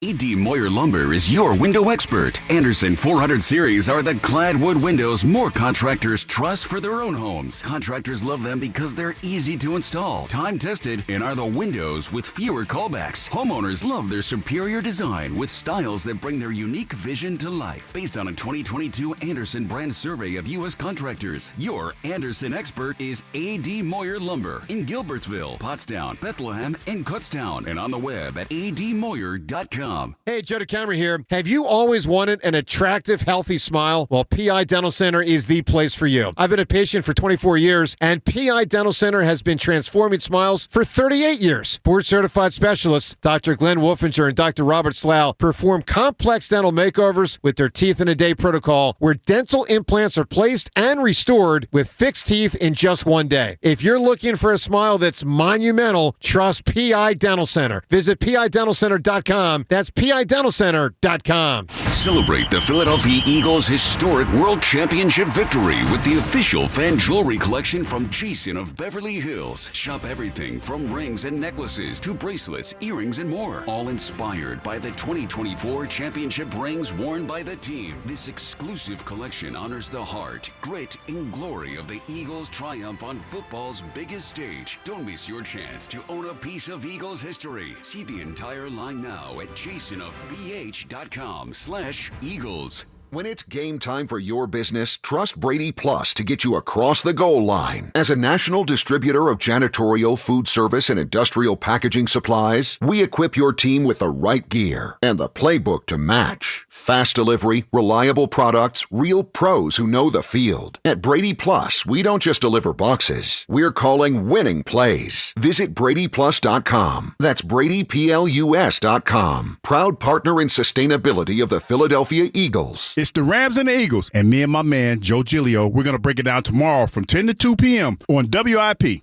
A.D. Moyer Lumber is your window expert. Anderson 400 Series are the clad wood windows more contractors trust for their own homes. Contractors love them because they're easy to install, time-tested, and are the windows with fewer callbacks. Homeowners love their superior design with styles that bring their unique vision to life. Based on a 2022 Anderson brand survey of U.S. contractors, your Anderson expert is A.D. Moyer Lumber in Gilbertsville, Pottstown, Bethlehem, and Kutztown, and on the web at admoyer.com. Hey, Joe DeCamera here. Have you always wanted an attractive, healthy smile? Well, PI Dental Center is the place for you. I've been a patient for 24 years, and PI Dental Center has been transforming smiles for 38 years. Board-certified specialists, Dr. Glenn Wolfinger and Dr. Robert Slough, perform complex dental makeovers with their teeth-in-a-day protocol, where dental implants are placed and restored with fixed teeth in just one day. If you're looking for a smile that's monumental, trust PI Dental Center. Visit PIDentalCenter.com. That's PIDentalCenter.com. Celebrate the Philadelphia Eagles' historic World Championship victory with the official fan jewelry collection from Jason of Beverly Hills. Shop everything from rings and necklaces to bracelets, earrings, and more. All inspired by the 2024 championship rings worn by the team. This exclusive collection honors the heart, grit, and glory of the Eagles' triumph on football's biggest stage. Don't miss your chance to own a piece of Eagles history. See the entire line now at jasonofbh.com/Eagles. When it's game time for your business, trust Brady Plus to get you across the goal line. As a national distributor of janitorial, food service, and industrial packaging supplies, we equip your team with the right gear and the playbook to match. Fast delivery, reliable products, real pros who know the field. At Brady Plus, we don't just deliver boxes. We're calling winning plays. Visit BradyPlus.com. That's BradyPlus.com. Proud partner in sustainability of the Philadelphia Eagles. It's the Rams and the Eagles, and me and my man, Joe Giglio, we're going to break it down tomorrow from 10 to 2 p.m. on WIP.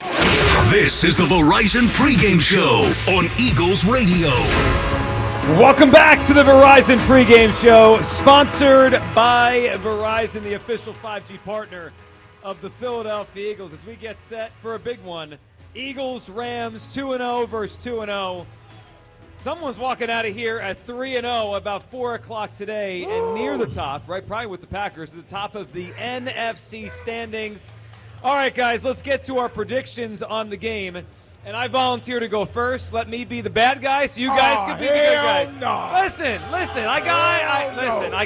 This is the Verizon Pregame Show on Eagles Radio. Welcome back to the Verizon Pregame Show, sponsored by Verizon, the official 5G partner of the Philadelphia Eagles, as we get set for a big one. Eagles-Rams 2-0 versus 2-0. Someone's walking out of here at 3-0 about 4 o'clock today and near the top, right, probably with the Packers, at the top of the NFC standings. All right, guys, let's get to our predictions on the game. And I volunteer to go first. Let me be the bad guy so you guys can be the good guys. No. Listen, I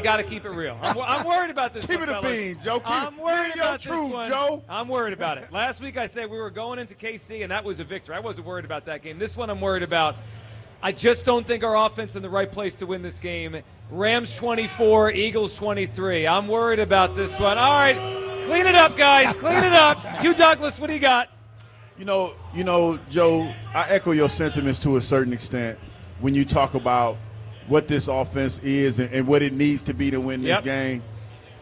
got to keep it real. I'm worried about this Keep one, it a fellas. bean, Joe. I'm worried about your truth, this one. Joe. I'm worried about it. Last week I said we were going into KC, and that was a victory. I wasn't worried about that game. This one I'm worried about. I just don't think our offense is in the right place to win this game. Rams 24, Eagles 23. I'm worried about this one. All right, clean it up, guys. Clean it up. Hugh Douglas, what do you got? You know, Joe, I echo your sentiments to a certain extent when you talk about what this offense is and what it needs to be to win this game.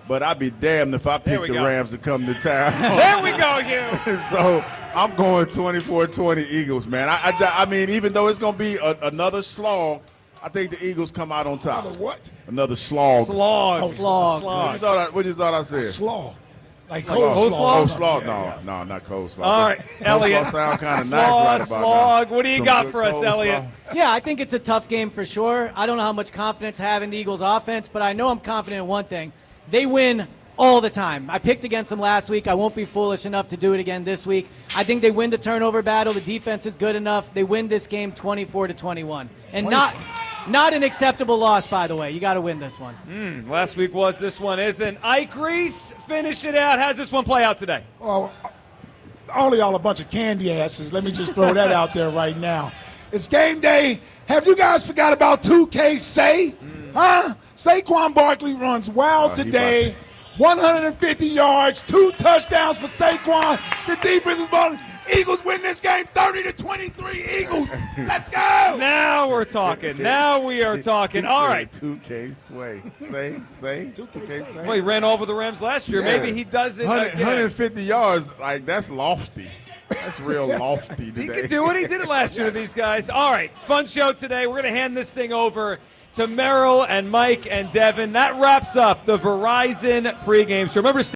But I'd be damned if I picked the Rams to come to town. There we go, Hugh. So I'm going 24-20 Eagles, man. I mean, even though it's going to be another slog, I think the Eagles come out on top. Another what? Another slog. Slog. What you thought I said? Slog. Like coleslaw? coleslaw? No, not coleslaw. All right, Elliot. Coleslaw sound kind of nice right about slog. now. What do you got for us, Elliot? Yeah, I think it's a tough game for sure. I don't know how much confidence I have in the Eagles offense, but I know I'm confident in one thing. They win all the time. I picked against them last week. I won't be foolish enough to do it again this week. I think they win the turnover battle. The defense is good enough. They win this game 24-21. And not an acceptable loss, by the way. You got to win this one. Last week was, this one isn't. Ike Reese, finish it out. How's this one play out today? Well, all of y'all a bunch of candy asses. Let me just throw that out there right now. It's game day. Have you guys forgot about 2K Say? Huh? Saquon Barkley runs wild today. 150 yards, 2 touchdowns for Saquon. The defense is balling. Eagles win this game 30-23. Eagles. Let's go. Now we're talking. Now we are talking. All right. 2K Sway. Say. 2K Say. Well, he ran over the Rams last year. Yeah. Maybe he does it 150 yards, like that's lofty. That's real lofty today. He can do it. He did it last year to these guys. All right. Fun show today. We're going to hand this thing over to Merrill and Mike and Devin. That wraps up the Verizon pregame show. Remember,